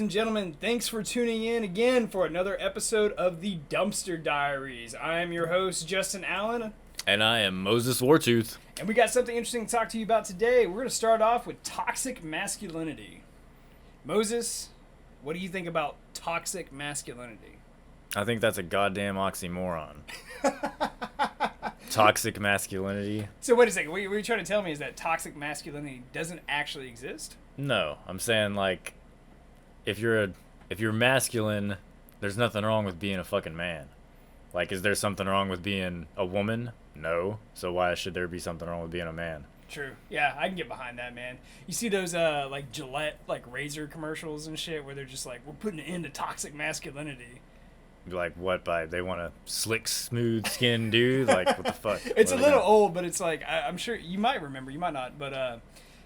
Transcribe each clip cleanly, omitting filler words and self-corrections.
and gentlemen, thanks for tuning in again for another episode of the Dumpster Diaries. I am your host, Justin Allen. And I am Moses Wartooth. And we got something interesting to talk to you about today. We're going to start off with toxic masculinity. Moses, what do you think about toxic masculinity? I think that's a goddamn oxymoron. Toxic masculinity? So wait a second, what you're trying to tell me is that toxic masculinity doesn't actually exist? No, I'm saying like, if you're masculine, there's nothing wrong with being a fucking man. Like, is there something wrong with being a woman? No. So why should there be something wrong with being a man? True. Yeah, I can get behind that, man. You see those like Gillette like razor commercials and shit where they're just like, we're putting an end to toxic masculinity. Like what? By they want a slick, smooth skin dude? Like what the fuck? It's a little old, but it's like I'm sure you might remember, you might not, but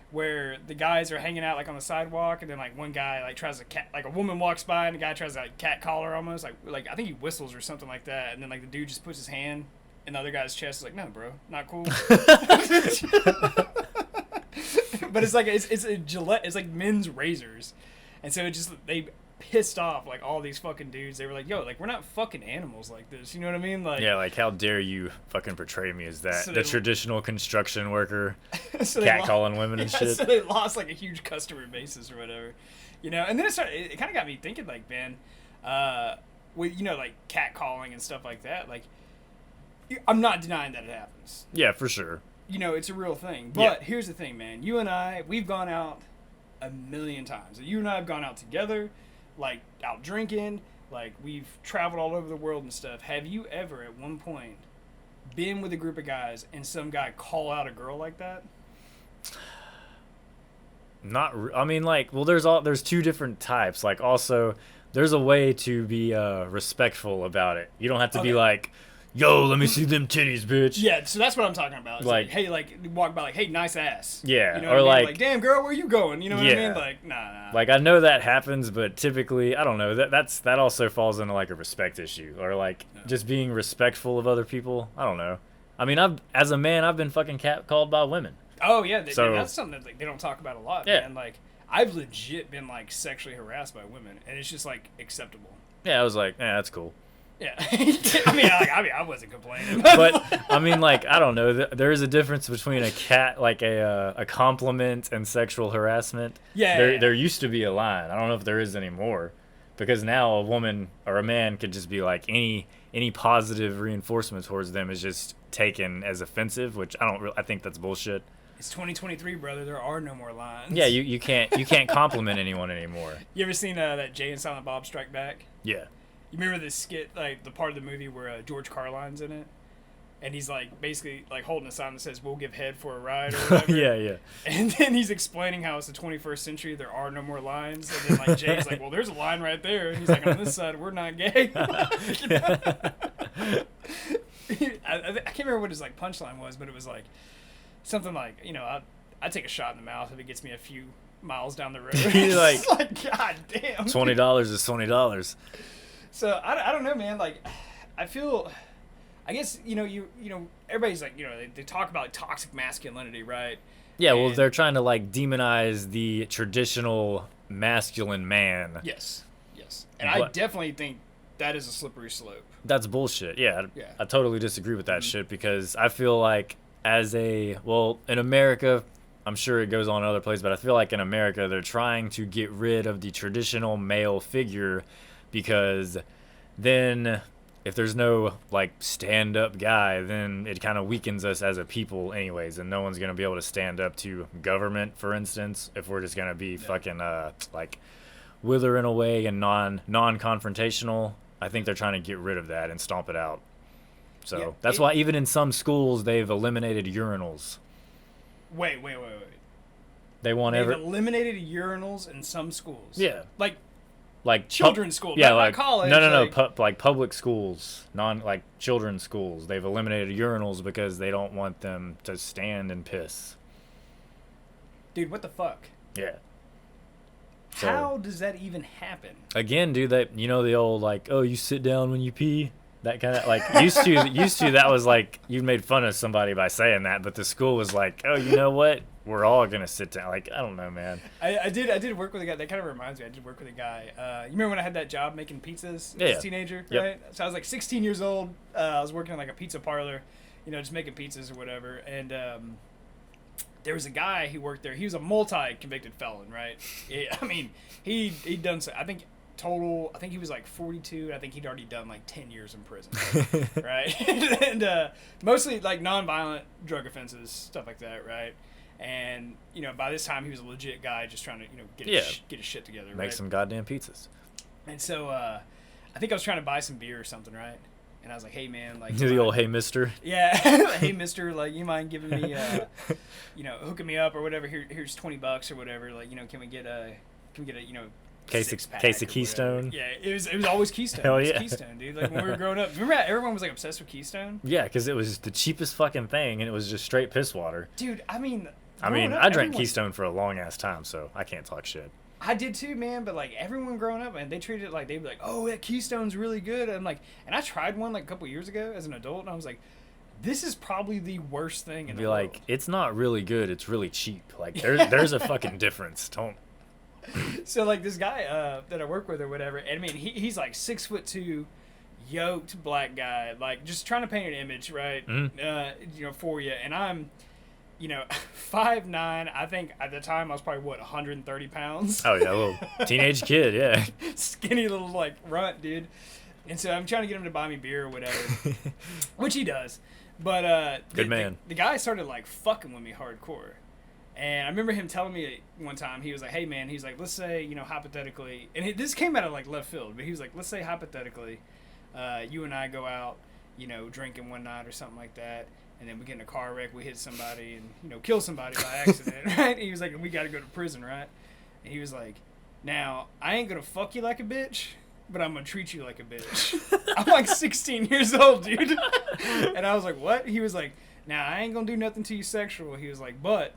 where the guys are hanging out like on the sidewalk, and then like one guy like tries to like a woman walks by and the guy tries to like cat call her almost like I think he whistles or something like that, and then like the dude just puts his hand in the other guy's chest, is like, no, bro, not cool. But it's like it's a Gillette, it's like men's razors, and so it just they pissed off like all these fucking dudes. They were like, yo, like we're not fucking animals like this, you know what I mean? Like, yeah, like how dare you fucking portray me as that, so the traditional construction worker, so catcalling women and shit. So they lost like a huge customer basis or whatever, you know. And then it kind of got me thinking, like, man, with like catcalling and stuff like that, like I'm not denying that it happens. Yeah, for sure. It's a real thing. But Here's the thing, man. You and I, we've gone out a million times. You and I have gone out together, like out drinking, like we've traveled all over the world and stuff. Have you ever at one point been with a group of guys and some guy call out a girl like that? I mean, like, well, there's two different types. Like, also, there's a way to be respectful about it. You don't have to be like, yo, let me see them titties, bitch. Yeah, so that's what I'm talking about. It's like, hey, like, walk by, like, hey, nice ass. Yeah, you know or what I mean? like, damn, girl, where you going? You know what I mean? Like, nah. Like, I know that happens, but typically, I don't know. That also falls into, like, a respect issue. Or, like, just being respectful of other people. I don't know. I mean, as a man, I've been fucking catcalled by women. Oh, yeah, so, that's something that like, they don't talk about a lot, man. Like, I've legit been, like, sexually harassed by women, and it's just, like, acceptable. Yeah, I was like, that's cool. Yeah, I wasn't complaining. But I mean, like, I don't know. There is a difference between a compliment and sexual harassment. Yeah. There used to be a line. I don't know if there is anymore, because now a woman or a man could just be like any positive reinforcement towards them is just taken as offensive, which I think that's bullshit. It's 2023, brother. There are no more lines. Yeah, you can't compliment anyone anymore. You ever seen that Jay and Silent Bob Strike Back? Yeah. You remember this skit, like the part of the movie where George Carline's in it, and he's like basically like holding a sign that says "We'll give head for a ride" or whatever. Yeah. And then he's explaining how it's the 21st century. There are no more lines. And then like Jay's like, "Well, there's a line right there." And he's like, "On this side, we're not gay." I can't remember what his like punchline was, but it was like something like, I'd take a shot in the mouth if it gets me a few miles down the road. He's like, God damn. $20 is $20. So I don't know, man. Like, I guess everybody's like, they talk about toxic masculinity, right? Yeah, well, they're trying to like demonize the traditional masculine man. Yes, and I definitely think that is a slippery slope. That's bullshit. Yeah. I totally disagree with that shit, because I feel like in America, I'm sure it goes on in other places, but I feel like in America they're trying to get rid of the traditional male figure. Because then if there's no like stand-up guy, then it kind of weakens us as a people anyways, and no one's going to be able to stand up to government, for instance, if we're just going to be fucking like withering away and non-confrontational. I think they're trying to get rid of that and stomp it out. So that's why even in some schools they've eliminated urinals. Wait. They've eliminated urinals in some schools. Yeah. Like children's school, yeah, not like college. No. Like public schools, like children's schools. They've eliminated urinals because they don't want them to stand and piss. Dude, what the fuck? Yeah. So, how does that even happen? Again, dude, the old like, oh, you sit down when you pee. That kind of like used to that was like you made fun of somebody by saying that, but the school was like, oh, you know what? we're all gonna sit down. Like, I don't know, man. I did work with a guy. That kind of reminds me. I did work with a guy. You remember when I had that job making pizzas as a teenager, right? So I was like 16 years old. I was working in like a pizza parlor, just making pizzas or whatever. And there was a guy who worked there. He was a multi-convicted felon, right? He'd done so. I think he was like 42. I think he'd already done like 10 years in prison, right? And mostly like non-violent drug offenses, stuff like that, right? And by this time he was a legit guy, just trying to get his shit together, make some goddamn pizzas. And so I think I was trying to buy some beer or something, right? And I was like, hey man, like the old hey mister. Yeah, hey mister, like you mind giving me hooking me up or whatever? Here's $20 or whatever. Like can we get a case of Keystone? Yeah, it was always Keystone. Hell yeah, yeah. Keystone, dude. Like when we were growing up, remember how everyone was like obsessed with Keystone? Yeah, because it was the cheapest fucking thing, and it was just straight piss water. Dude, I drank Keystone for a long ass time, so I can't talk shit. I did too, man. But like everyone growing up, and they treated it like they'd be like, "Oh, that Keystone's really good." And I tried one like a couple years ago as an adult, and I was like, "This is probably the worst thing in the world." Like, it's not really good. It's really cheap. Like there's a fucking difference. Don't. So like this guy that I work with or whatever, and he's like 6'2", yoked black guy, like just trying to paint an image, right? Mm-hmm. For you, and I'm. 5'9". I think at the time I was probably 130 pounds. Oh yeah, a little teenage kid, yeah. Skinny little like runt, dude. And so I'm trying to get him to buy me beer or whatever, which he does. But good man. The guy started like fucking with me hardcore, and I remember him telling me one time, he was like, "Hey man," he's like, "Let's say hypothetically," and this came out of like left field, but he was like, "Let's say hypothetically, you and I go out, drinking one night or something like that." And then we get in a car wreck, we hit somebody and, kill somebody by accident, right? And he was like, we got to go to prison, right? And he was like, now, I ain't going to fuck you like a bitch, but I'm going to treat you like a bitch. I'm like 16 years old, dude. And I was like, what? He was like, now, I ain't going to do nothing to you sexual. He was like, but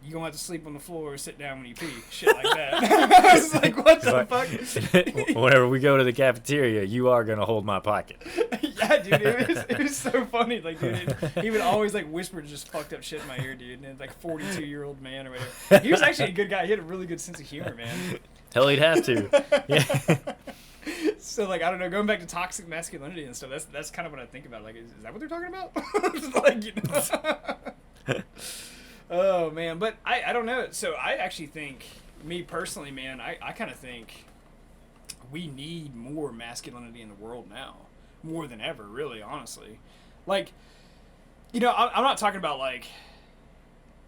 you're going to have to sleep on the floor or sit down when you pee. Shit like that. I was like, what the fuck? Whenever we go to the cafeteria, you are going to hold my pocket. Yeah, dude, it was so funny. Like, dude, he would always like whisper just fucked up shit in my ear, dude. And like 42-year-old man or whatever. He was actually a good guy. He had a really good sense of humor, man. Hell, he'd have to. Yeah. So like, I don't know, going back to toxic masculinity and stuff. That's kind of what I think about. Like, is that what they're talking about? Like, Oh man, but I don't know. So I actually think, me personally, man, I kind of think we need more masculinity in the world now. More than ever, really, honestly. Like, I'm not talking about, like,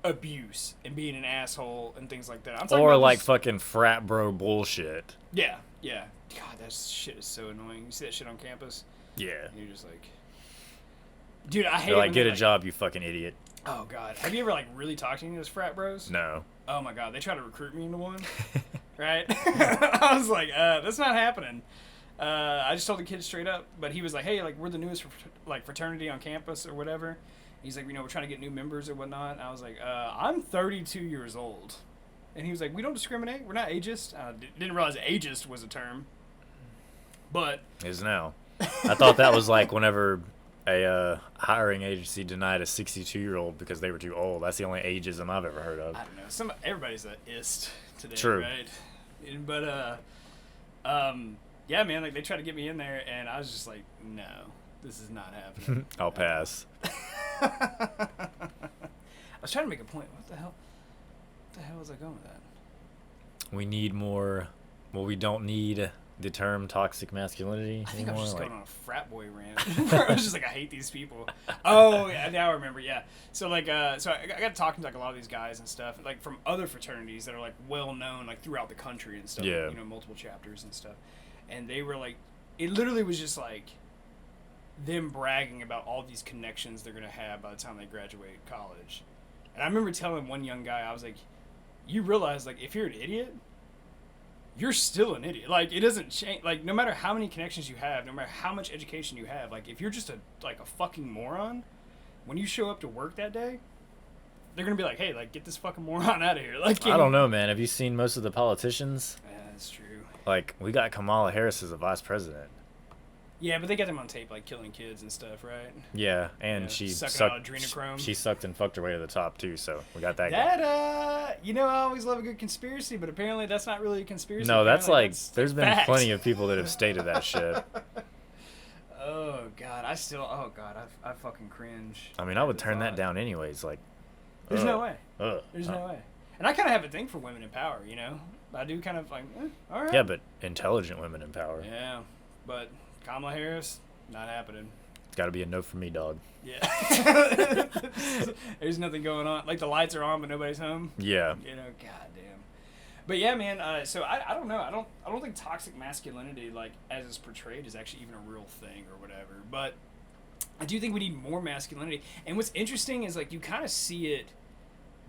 abuse and being an asshole and things like that. I'm talking about like, fucking frat bro bullshit. Yeah. God, that shit is so annoying. You see that shit on campus? Yeah. And you're just like... Dude, I hate it. Like, get a job, you fucking idiot. Oh, God. Have you ever, like, really talked to any of those frat bros? No. Oh, my God. They try to recruit me into one. Right? I was like, that's not happening. I just told the kid straight up, but he was like, hey, like, we're the newest fraternity on campus or whatever. He's like, we're trying to get new members or whatnot. And I was like, I'm 32 years old. And he was like, we don't discriminate. We're not ageist. Didn't realize ageist was a term. But. Is now. I thought that was like whenever a hiring agency denied a 62-year-old because they were too old. That's the only ageism I've ever heard of. I don't know. Everybody's an ist today, True. Right? But, yeah, man, like, they tried to get me in there, and I was just like, no, this is not happening. I'll pass. I was trying to make a point. What the hell was I going with that? We need more... Well, we don't need the term toxic masculinity I think anymore. I was just going on a frat boy rant. I was just like, I hate these people. Oh, yeah, now I remember, yeah. So, like, so I got talking to, like, a lot of these guys and stuff, like, from other fraternities that are, like, well-known, like, throughout the country and stuff. Yeah. Multiple chapters and stuff. And they were like, it literally was just like them bragging about all these connections they're going to have by the time they graduate college. And I remember telling one young guy, I was like, you realize, like, if you're an idiot, you're still an idiot. Like, it doesn't change. Like, no matter how many connections you have, no matter how much education you have, like, if you're just a fucking moron, when you show up to work that day, they're going to be like, hey, like, get this fucking moron out of here. Like, I don't know, man. Have you seen most of the politicians? Yeah, that's true. Like, we got Kamala Harris as a vice president. Yeah, but they got them on tape, like killing kids and stuff, right? Yeah, and she sucked adrenochrome. She sucked and fucked her way to the top too. So we got that. That I always love a good conspiracy, but apparently that's not really a conspiracy. No, apparently there's been fact. plenty of people that have stated that shit. Oh God, I fucking cringe. I mean, I would turn that down anyways. Like, there's no way. There's no way. And I kind of have a thing for women in power, I do kind of like, all right. Yeah, but intelligent women in power. Yeah, but Kamala Harris, not happening. It's got to be a no for me, dog. Yeah. There's nothing going on. Like the lights are on, but nobody's home. Yeah. Goddamn. But yeah, man. So I don't know. I don't think toxic masculinity, like as it's portrayed, is actually even a real thing or whatever. But I do think we need more masculinity. And what's interesting is like you kind of see it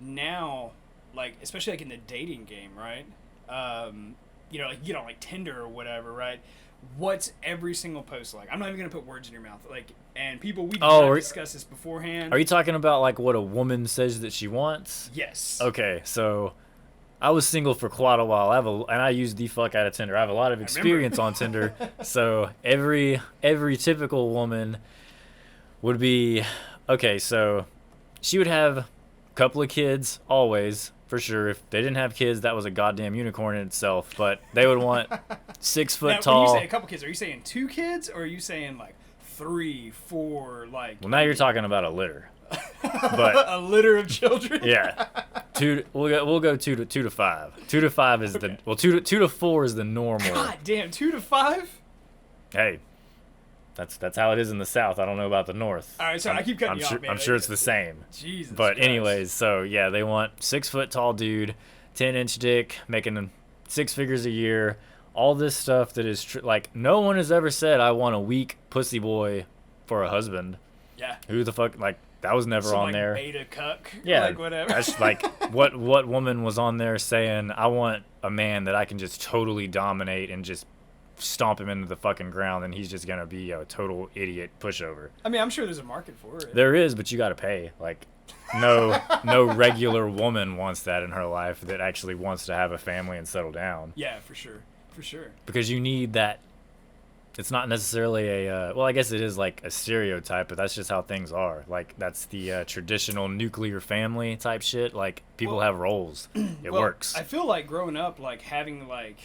now, like especially like in the dating game, right? Like you get on like Tinder or whatever, right? What's every single post like? I'm not even gonna put words in your mouth, like. And people, we did not discuss this beforehand. Are you talking about like what a woman says that she wants? Yes. Okay, so I was single for quite a while. And I use the fuck out of Tinder. I have a lot of experience on Tinder. So every typical woman would be okay. So she would have a couple of kids always. For sure, if they didn't have kids, that was a goddamn unicorn in itself. But they would want 6 foot now, tall. When you say a couple kids, are you saying 2 kids, or are you saying like 3, 4, like? Well, now you're talking about a litter. But a litter of children. Yeah, we'll go 2 to 5. 2 to 5 is okay. 2 to 4 is the normal. God damn, 2 to 5. Hey. That's how it is in the South. I don't know about the North. All right, so I keep cutting you off, man. I'm sure it's the same. Jesus. But Christ. anyways, so yeah, they want 6 foot tall dude, 10-inch dick, making 6 figures a year. All this stuff that is like no one has ever said I want a weak pussy boy for a husband. Yeah. Who the fuck like that was never on like there. Beta cuck. Yeah. Like whatever. That's like what woman was on there saying I want a man that I can just totally dominate and just stomp him into the fucking ground and he's just gonna be a total idiot pushover. I mean, I'm sure there's a market for it. There is, but you gotta pay. Like no regular woman wants that in her life that actually wants to have a family and settle down. Yeah, for sure. Because you need that. It's not necessarily a well, I guess it is like a stereotype, but that's just how things are. Like that's the traditional nuclear family type shit. Like people have roles. It works. I feel like growing up, like having like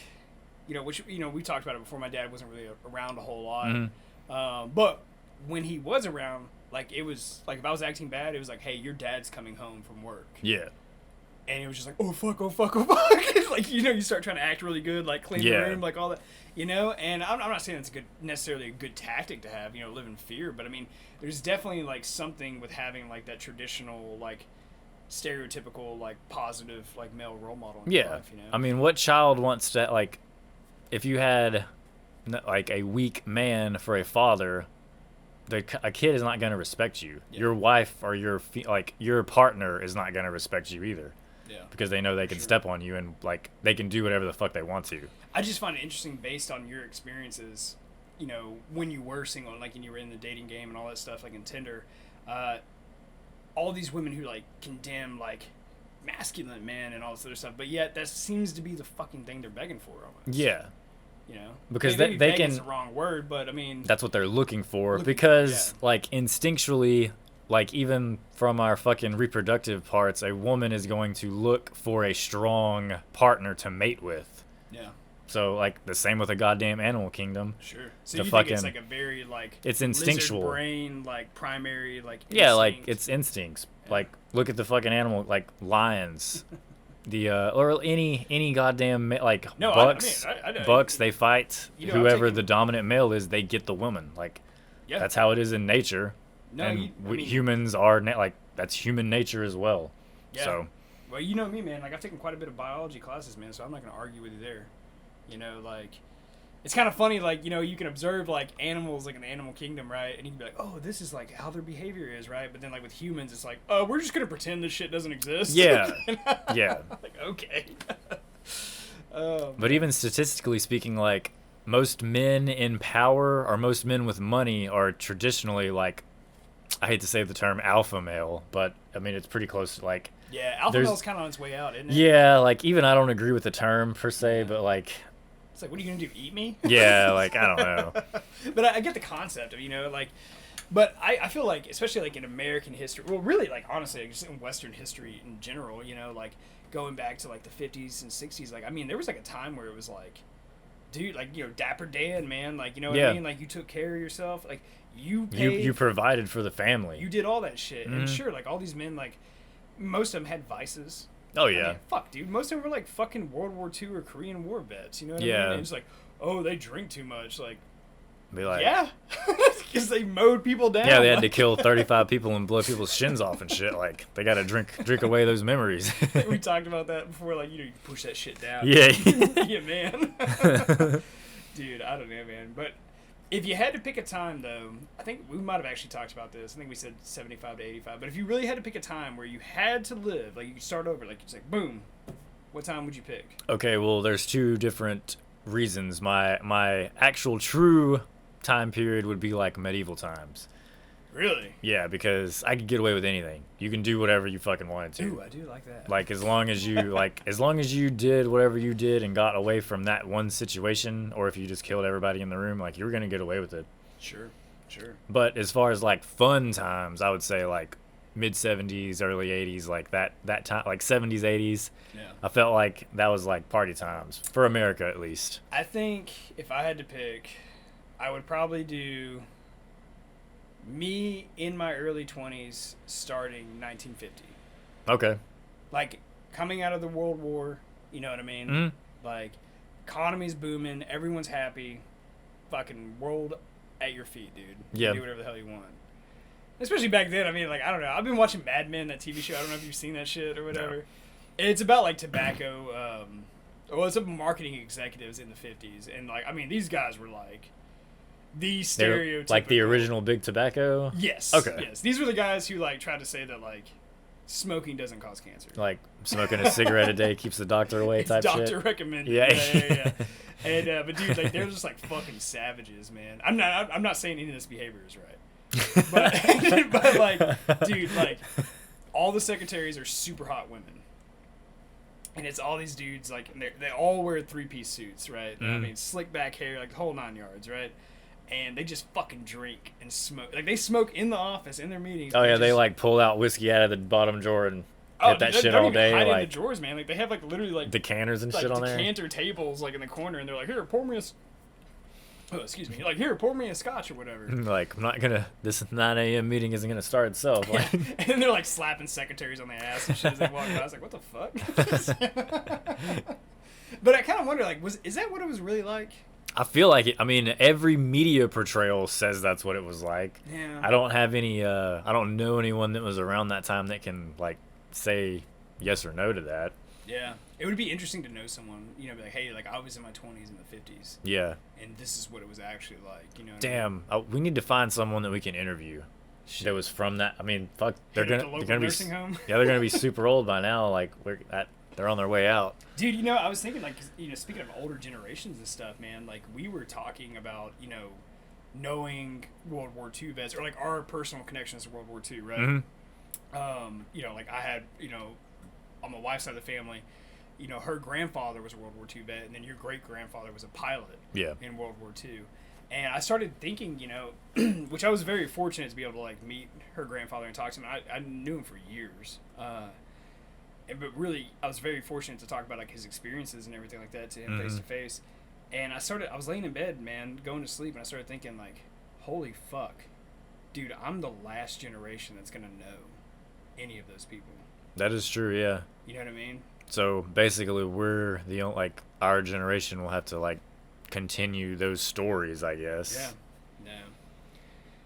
which we talked about it before. My dad wasn't really around a whole lot, but when he was around, like it was like if I was acting bad, it was like, hey, your dad's coming home from work. Yeah. And it was just like, oh fuck. Like you start trying to act really good, like clean the room, like all that, And I'm not saying it's necessarily a good tactic to have, live in fear, but I mean, there's definitely like something with having like that traditional like stereotypical like positive like male role model in your life, I mean, what child wants to like? If you had like a weak man for a father, a kid is not going to respect you. Yeah. Your wife or your partner is not going to respect you either. Yeah. Because they know they can step on you and like they can do whatever the fuck they want to. I just find it interesting based on your experiences, when you were single, like and you were in the dating game and all that stuff, like in Tinder, all these women who like condemn like masculine men and all this other stuff, but yet that seems to be the fucking thing they're begging for almost. Yeah. Because maybe they can. Is the wrong word, but I mean. That's what they're looking for. Like instinctually, like even from our fucking reproductive parts, a woman is going to look for a strong partner to mate with. Yeah. So like the same with a goddamn animal kingdom. Sure. So you think it's like a very like. It's instinctual. Lizard brain, like primary, like. Instinct. Yeah, like it's instincts. Yeah. Like look at the fucking animal, like lions. Or any goddamn bucks. Bucks, they fight whoever the dominant male is. They get the woman. Like that's how it is in nature. No, and humans are that's human nature as well. Yeah. So. Well, you know me, man. Like I've taken quite a bit of biology classes, man. So I'm not gonna argue with you there. Like. It's kind of funny, like, you can observe, like, animals, like, in the animal kingdom, right? And you can be like, oh, this is, like, how their behavior is, right? But then, like, with humans, it's like, oh, we're just going to pretend this shit doesn't exist. Yeah. Yeah. Like, okay. But even statistically speaking, like, most men in power or most men with money are traditionally, like, I hate to say the term alpha male, but, I mean, it's pretty close to, like... Yeah, alpha male's kind of on its way out, isn't it? Yeah, like, even I don't agree with the term, per se, but, like... It's like, what are you gonna do? Eat me? Yeah, like I don't know. But I get the concept of, you know, like, but I feel like, especially like in American history, well, really, like honestly, just in Western history in general, you know, like going back to like the 50s and 60s, like I mean, there was like a time where it was like, dude, like, you know, Dapper Dan, man, like, you know what I mean, like you took care of yourself, like you provided for the family, you did all that shit, and sure, like all these men, like most of them had vices. Oh yeah. I mean, fuck, dude. Most of them were like fucking World War II or Korean War vets. You know what I Yeah. mean? And it's like, oh, they drink too much. Like, be like, yeah, because they mowed people down. Yeah, they had to kill 35 people and blow people's shins off and shit. Like, they got to drink away those memories. We talked about that before. Like, you know, you push that shit down. Yeah. Yeah, man. Dude, I don't know, man. But if you had to pick a time, though, I think we might have actually talked about this. I think we said 75 to 85. But if you really had to pick a time where you had to live, like you could start over, like it's like, boom, what time would you pick? Okay, well, there's two different reasons. My actual true time period would be like medieval times. Really? Yeah, because I could get away with anything. You can do whatever you fucking wanted to. Ooh, I do like that. Like as long as you did whatever you did and got away from that one situation, or if you just killed everybody in the room, like you were gonna get away with it. Sure. But as far as like fun times, I would say like mid 70s, early 80s, like that time, like 70s, 80s. Yeah. I felt like that was like party times for America, at least. I think if I had to pick, I would probably do me in my early 20s starting 1950. Okay. Like coming out of the World War, you know what I mean? Mm-hmm. Like economy's booming, everyone's happy, fucking world at your feet, dude. You can do whatever the hell you want. Especially back then, I mean, like, I don't know. I've been watching Mad Men, that TV show. I don't know if you've seen that shit or whatever. No. It's about, like, tobacco. Well, it's about marketing executives in the 50s. And, like, I mean, these guys were, like, the stereotypical. Like the original Big Tobacco? Yes. Okay. Yes. These were the guys who, like, tried to say that, like, smoking doesn't cause cancer. Like, smoking a cigarette a day keeps the doctor away it's type doctor shit? recommended. Yeah. And, but, dude, like, they're just, like, fucking savages, man. I'm not saying any of this behavior is right. but like, dude, like, all the secretaries are super hot women, and it's all these dudes, like, and they all wear 3-piece suits, right? I mean, slick back hair, like the whole 9 yards, right? And they just fucking drink and smoke. Like, they smoke in the office in their meetings. Oh yeah, they like pull out whiskey out of the bottom drawer and hit that shit all day. Hide like in the drawers, man. Like, they have like literally like decanters and like, shit on there. Decanter tables like in the corner, and they're like, here, pour me a. Oh, excuse me. Like, here, pour me a scotch or whatever. Like, I'm not gonna. This 9 a.m. meeting isn't gonna start itself. Like. And they're like slapping secretaries on the ass and shit as they walk by. I was like, what the fuck? But I kind of wonder, like, is that what it was really like? I feel like it. I mean, every media portrayal says that's what it was like. Yeah. I don't have any. I don't know anyone that was around that time that can like say yes or no to that. Yeah. It would be interesting to know someone, you know, be like, hey, like, I was in my 20s in the 50s. Yeah. And this is what it was actually like, you know. Damn, I mean? We need to find someone that we can interview. Shit. That was from that. I mean, fuck, they're gonna nursing home. Yeah, they're gonna be super old by now. Like, they're on their way out. Dude, you know, I was thinking, like, you know, speaking of older generations and stuff, man, like, we were talking about, you know, knowing World War II vets, or like our personal connections to World War II, right? Mm-hmm. You know, like I had, you know, on my wife's side of the family, you know, her grandfather was a World War II vet, and then your great-grandfather was a pilot in World War II. And I started thinking, you know, which I was very fortunate to be able to, like, meet her grandfather and talk to him. I knew him for years. But really, I was very fortunate to talk about, like, his experiences and everything like that to him face-to-face. And I was laying in bed, man, going to sleep, and I started thinking, like, holy fuck. Dude, I'm the last generation that's going to know any of those people. That is true, yeah. You know what I mean? So basically, we're the only, like, our generation will have to like continue those stories, I guess. Yeah. No.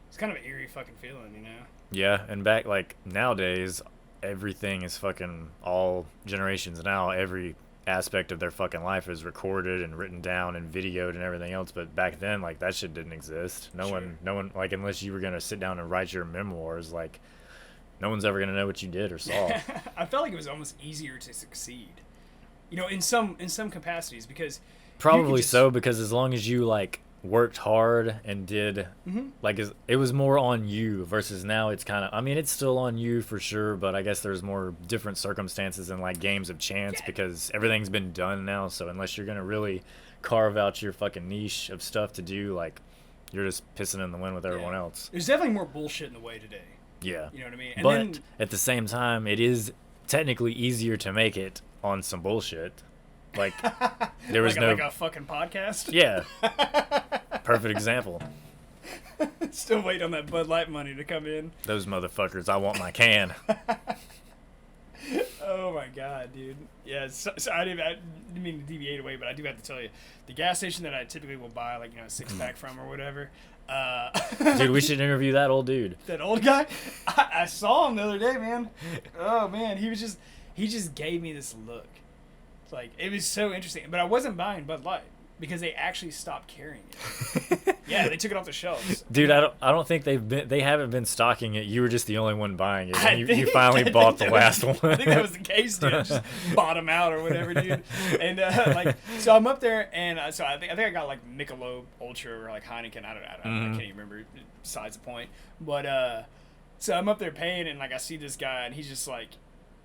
It's kind of an eerie fucking feeling, you know. Yeah, and back like nowadays, everything is fucking all generations now. Every aspect of their fucking life is recorded and written down and videoed and everything else. But back then, like that shit didn't exist. No one like unless you were gonna sit down and write your memoirs, like. No one's ever gonna know what you did or saw. I felt like it was almost easier to succeed, you know, in some capacities because probably so because as long as you like worked hard and did Mm-hmm. like it was more on you versus now it's kind of, I mean, it's still on you for sure, but I guess there's more different circumstances and like games of chance because everything's been done now. So unless you're gonna really carve out your fucking niche of stuff to do, like you're just pissing in the wind with everyone else. There's definitely more bullshit in the way today. Yeah. You know what I mean? And but then, at the same time, it is technically easier to make it on some bullshit. Like there was like a fucking podcast. Yeah. Perfect example. Still waiting on that Bud Light money to come in. Those motherfuckers, I want my can. Oh my god, dude. Yeah, so I didn't mean to deviate away, but I do have to tell you, the gas station that I typically will buy, like, you know, a 6-pack from or whatever. Dude, we should interview that old dude. That old guy? I saw him the other day, man. Oh man, he just gave me this look. Like, it was so interesting. But I wasn't buying Bud Light because they actually stopped carrying it. Yeah, they took it off the shelves. Dude, I don't think they haven't been stocking it. You were just the only one buying it. And you finally bought the last one. I think that was the case, dude. I just bought them out or whatever, dude. And like, so I'm up there, and so I think I got like Michelob Ultra or like Heineken. I can't even remember. Besides the point. But so I'm up there paying, and like I see this guy, and he's just like.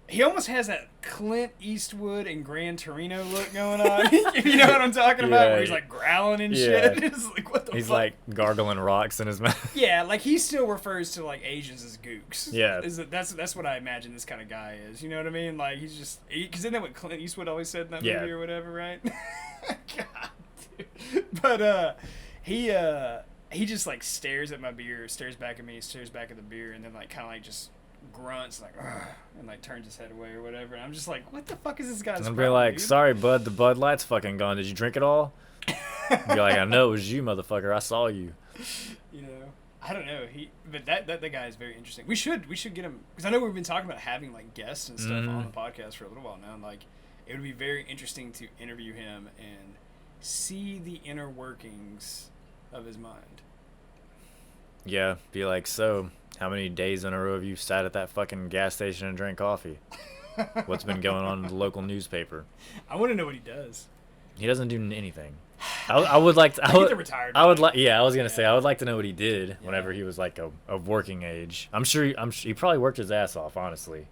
He almost has that Clint Eastwood and Gran Torino look going on. You know what I'm talking about? Where he's like growling and shit. It's like, what the fuck? He's like gargling rocks in his mouth. Yeah, like he still refers to like Asians as gooks. Yeah. That's what I imagine this kind of guy is. You know what I mean? Like he's just, because isn't that what Clint Eastwood always said in that movie or whatever, right? God, dude. But he just like stares at my beer, stares back at me, stares back at the beer, and then like kind of like just grunts like and like turns his head away or whatever, and I'm just like, what the fuck is this guy's problem, be like, dude? Sorry bud, the Bud Light's fucking gone. Did you drink it all? Be like, I know it was you, motherfucker. I saw you. You know, I don't know. But that guy is very interesting. We should get him, because I know we've been talking about having like guests and stuff on the podcast for a little while now, and like it would be very interesting to interview him and see the inner workings of his mind. Yeah, be like, so how many days in a row have you sat at that fucking gas station and drank coffee? What's been going on in the local newspaper? I want to know what he does. He doesn't do anything. I would like to. I would like. Yeah, I was gonna say I would like to know what he did whenever he was like a working age. I'm sure he probably worked his ass off. Honestly,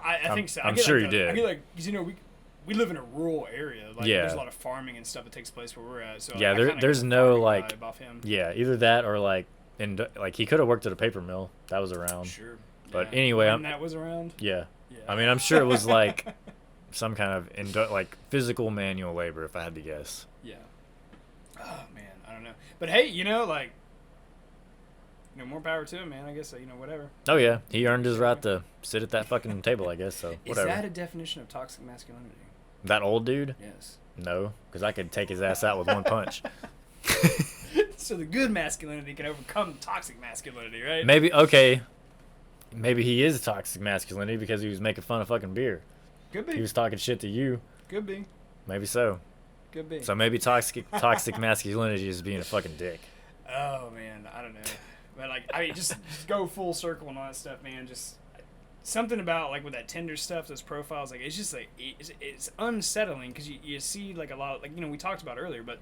I think so. I'm sure he did. I get like, because you know we live in a rural area. Like there's a lot of farming and stuff that takes place where we're at. So yeah, there's no like either that or like. And like he could have worked at a paper mill that was around. Sure. But anyway, that was around. Yeah. I mean, I'm sure it was like some kind of like physical manual labor, if I had to guess. Yeah. Oh man, I don't know. But hey, you know, like, you know, more power to him, man. I guess you know, whatever. Oh yeah, he earned his right to sit at that fucking table, I guess. So whatever. Is that a definition of toxic masculinity? That old dude? Yes. No, because I could take his ass out with one punch. So the good masculinity can overcome toxic masculinity, right? Maybe, okay. Maybe he is toxic masculinity because he was making fun of fucking beer. Could be. He was talking shit to you. Could be. Maybe so. Could be. So maybe toxic masculinity is being a fucking dick. Oh, man. I don't know. But, like, I mean, just go full circle and all that stuff, man. Just something about, like, with that Tinder stuff, those profiles, like, it's just, like, it's unsettling because you see, like, a lot of, like, you know, we talked about earlier, but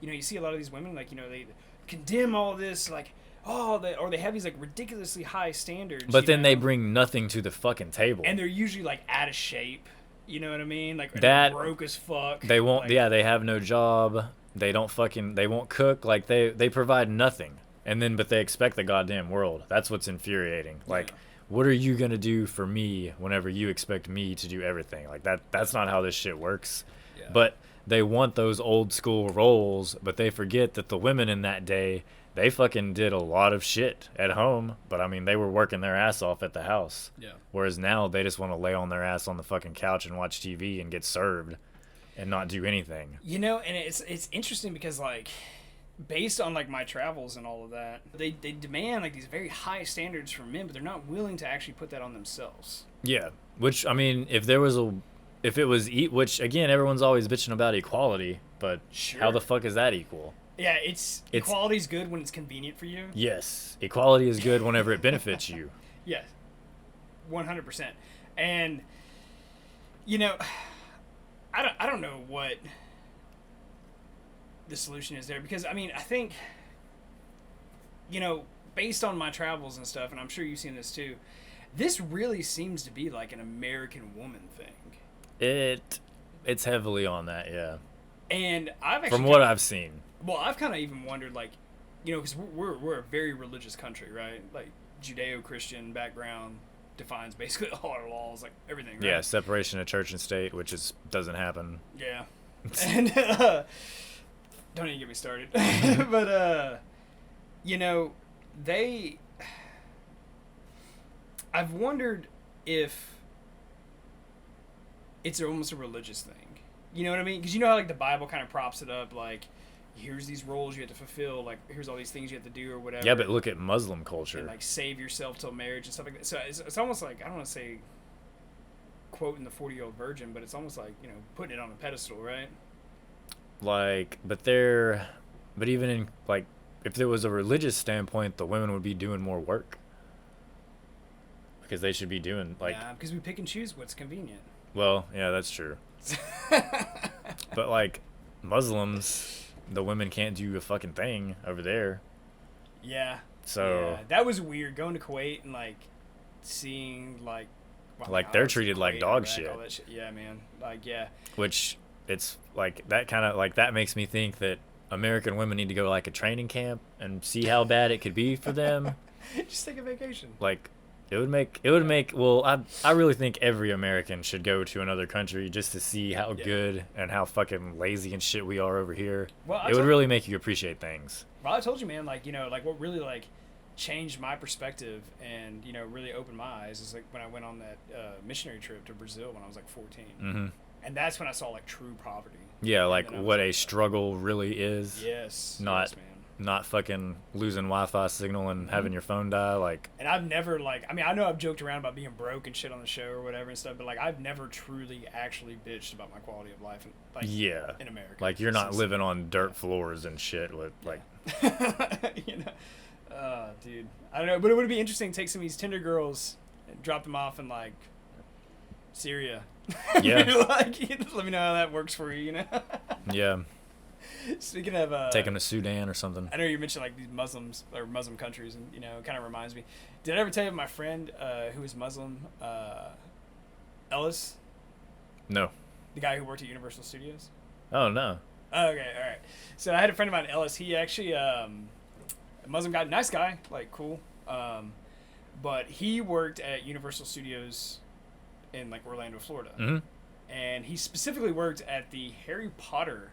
you know, you see a lot of these women, like, you know, they condemn all this, like, or they have these, like, ridiculously high standards. But then they bring nothing to the fucking table. And they're usually, like, out of shape. You know what I mean? Like, that broke as fuck. They won't, like, they have no job. They won't cook. Like, they provide nothing. And then, but they expect the goddamn world. That's what's infuriating. Like, what are you going to do for me whenever you expect me to do everything? Like, that's not how this shit works. Yeah. But they want those old school roles, but they forget that the women in that day, they fucking did a lot of shit at home, but I mean, they were working their ass off at the house. Yeah. Whereas now they just want to lay on their ass on the fucking couch and watch TV and get served and not do anything. You know, and it's interesting because, like, based on, like, my travels and all of that, they demand, like, these very high standards from men, but they're not willing to actually put that on themselves. Yeah. Which, I mean, if it was which again, everyone's always bitching about equality, but how the fuck is that equal? Yeah, equality's good when it's convenient for you. Yes, equality is good whenever it benefits you. Yes, 100%. And you know, I don't know what the solution is there, because I mean, I think, based on my travels and stuff, and I'm sure you've seen this too, this really seems to be like an American woman thing. It's heavily on that, yeah. And I've actually, from what I've seen. Well, I've kind of even wondered, like, because we're a very religious country, right? Like, Judeo-Christian background defines basically all our laws, like everything, right? Yeah, separation of church and state, which doesn't happen. Yeah. And don't even get me started. But I've wondered if it's almost a religious thing. You know what I mean? Because you know how, like, the Bible kind of props it up, like, here's these roles you have to fulfill, like, here's all these things you have to do or whatever. Yeah, but look at Muslim culture. And, like, save yourself till marriage and stuff like that. So it's almost like, I don't want to say quoting the 40-year-old virgin, but it's almost like, putting it on a pedestal, right? Like, but even in, like, if there was a religious standpoint, the women would be doing more work. Because they should be doing, like... Yeah, because we pick and choose what's convenient. Well, yeah, that's true. But, like, Muslims, the women can't do a fucking thing over there. Yeah. So... Yeah, that was weird, going to Kuwait and, like, seeing, like... Like, they're treated like dog shit. All that shit. Yeah, man. Like, yeah. Which, it's, like, that kind of, like, that makes me think that American women need to go to, like, a training camp and see how bad it could be for them. Just take a vacation. Like... It would make, well, I really think every American should go to another country just to see how good and how fucking lazy and shit we are over here. Well, it would really make you appreciate things. Well, I told you, man, like, like, what really, like, changed my perspective and, really opened my eyes is, like, when I went on that missionary trip to Brazil when I was, like, 14. Mm-hmm. And that's when I saw, like, true poverty. Yeah, like, what a struggle really is. Yes. Not... Yes, man. Not fucking losing Wi-Fi signal and having your phone die, like... And I've never, like... I mean, I know I've joked around about being broke and shit on the show or whatever and stuff, but, like, I've never truly actued bitched about my quality of life, in America. Like, you're not living on dirt floors and shit with, like... Dude. I don't know, but it would be interesting to take some of these Tinder girls and drop them off in, like, Syria. Yeah. Like, let me know how that works for you, Yeah. Speaking of... take them to Sudan or something. I know you mentioned, like, these Muslims, or Muslim countries, and, it kind of reminds me. Did I ever tell you my friend who is Muslim, Ellis? No. The guy who worked at Universal Studios? Oh, no. Okay, all right. So I had a friend of mine, Ellis. He actually, a Muslim guy, nice guy, like, cool. But he worked at Universal Studios in, like, Orlando, Florida. Mm-hmm. And he specifically worked at the Harry Potter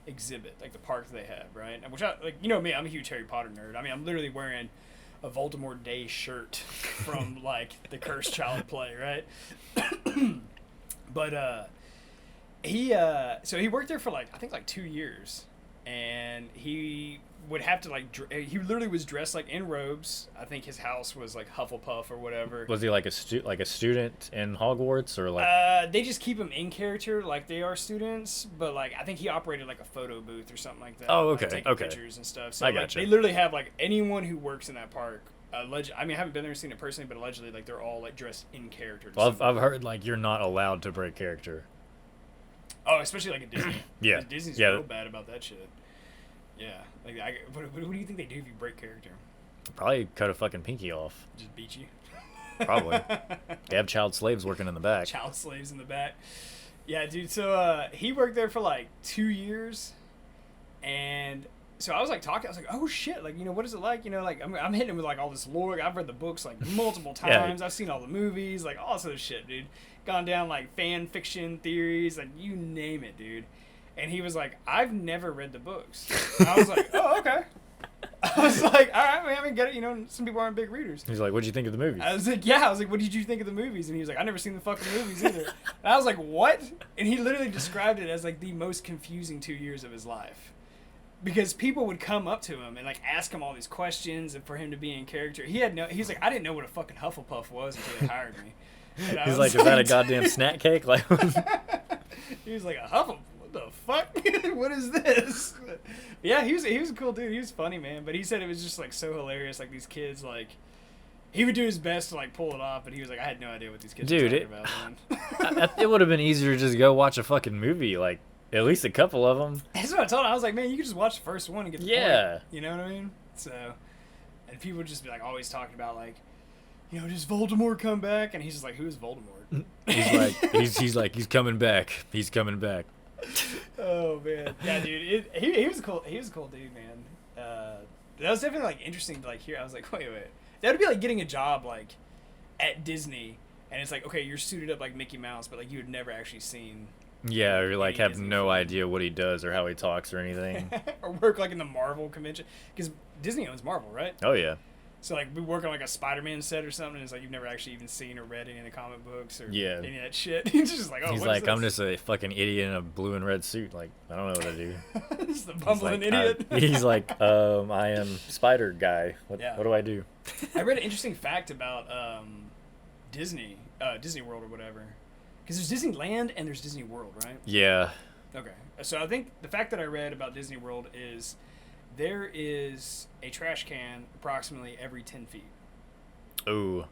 exhibit, like the park they have, right? Which I, like, me, I'm a huge Harry Potter nerd. I mean, I'm literally wearing a Voldemort Day shirt from like the Cursed Child play, right? But so he worked there for like, I think, like 2 years, and he would have to, like, he literally was dressed like in robes. I think his house was like Hufflepuff or whatever. Was he like a student in Hogwarts, or like? They just keep him in character like they are students, but like I think he operated like a photo booth or something like that. Oh, okay, like, taking pictures and stuff. So I like, gotcha. They literally have like anyone who works in that park. I mean, I haven't been there and seen it personally, but allegedly, like, they're all like dressed in character. Well, I've heard like you're not allowed to break character. Oh, especially like at Disney. Yeah, Disney's real bad about that shit. Yeah, like, what do you think they do if you break character? Probably cut a fucking pinky off. Just beat you. Probably. They have child slaves working in the back. Child slaves in the back. Yeah, dude. So he worked there for like 2 years, and so I was like talking. I was like, oh shit, like, what is it like? Like I'm hitting him with like all this lore. I've read the books like multiple times. I've seen all the movies, like all this shit, dude. Gone down like fan fiction theories, like you name it, dude. And he was like, I've never read the books. And I was like, oh, okay. I was like, all right, man, I get it. Some people aren't big readers. He's like, what'd you think of the movies? I was like, yeah. I was like, what did you think of the movies? And he was like, I've never seen the fucking movies either. And I was like, what? And he literally described it as like the most confusing 2 years of his life. Because people would come up to him and like ask him all these questions, and for him to be in character. He's like, I didn't know what a fucking Hufflepuff was until they hired me. He's like, is that a goddamn snack cake? Like, he was like, a Hufflepuff? What the fuck? What is this? Yeah, he was a cool dude. He was funny, man. But he said it was just like so hilarious. Like these kids, like he would do his best to like pull it off, but he was like, I had no idea what these kids were talking about, man. It would have been easier to just go watch a fucking movie. Like, At least a couple of them. That's what I told him. I was like, man, you could just watch the first one and get the point. You know what I mean? So, and people would just be like always talking about like, you know, does Voldemort come back? And he's just like, who is Voldemort? he's like, he's coming back. He's coming back. Oh man, yeah, dude. He was cool. He was a cool dude, man. That was definitely like interesting to like hear. I was like, wait. That would be like getting a job like at Disney, and it's like, okay, you're suited up like Mickey Mouse, but like you had never actually seen. Yeah, or like have no idea what he does or how he talks or anything. Or work like in the Marvel convention, because Disney owns Marvel, right? Oh yeah. So like we work on like a Spider-Man set or something, and it's like you've never actually even seen or read any of the comic books or any of that shit. He's just like, oh, he's like, I'm just a fucking idiot in a blue and red suit. Like, I don't know what I do. Just the bumbling idiot. He's like, I am Spider Guy. What do I do? I read an interesting fact about Disney World or whatever. Because there's Disneyland and there's Disney World, right? Yeah. Okay. So I think the fact that I read about Disney World is there is a trash can approximately every 10 feet. Ooh.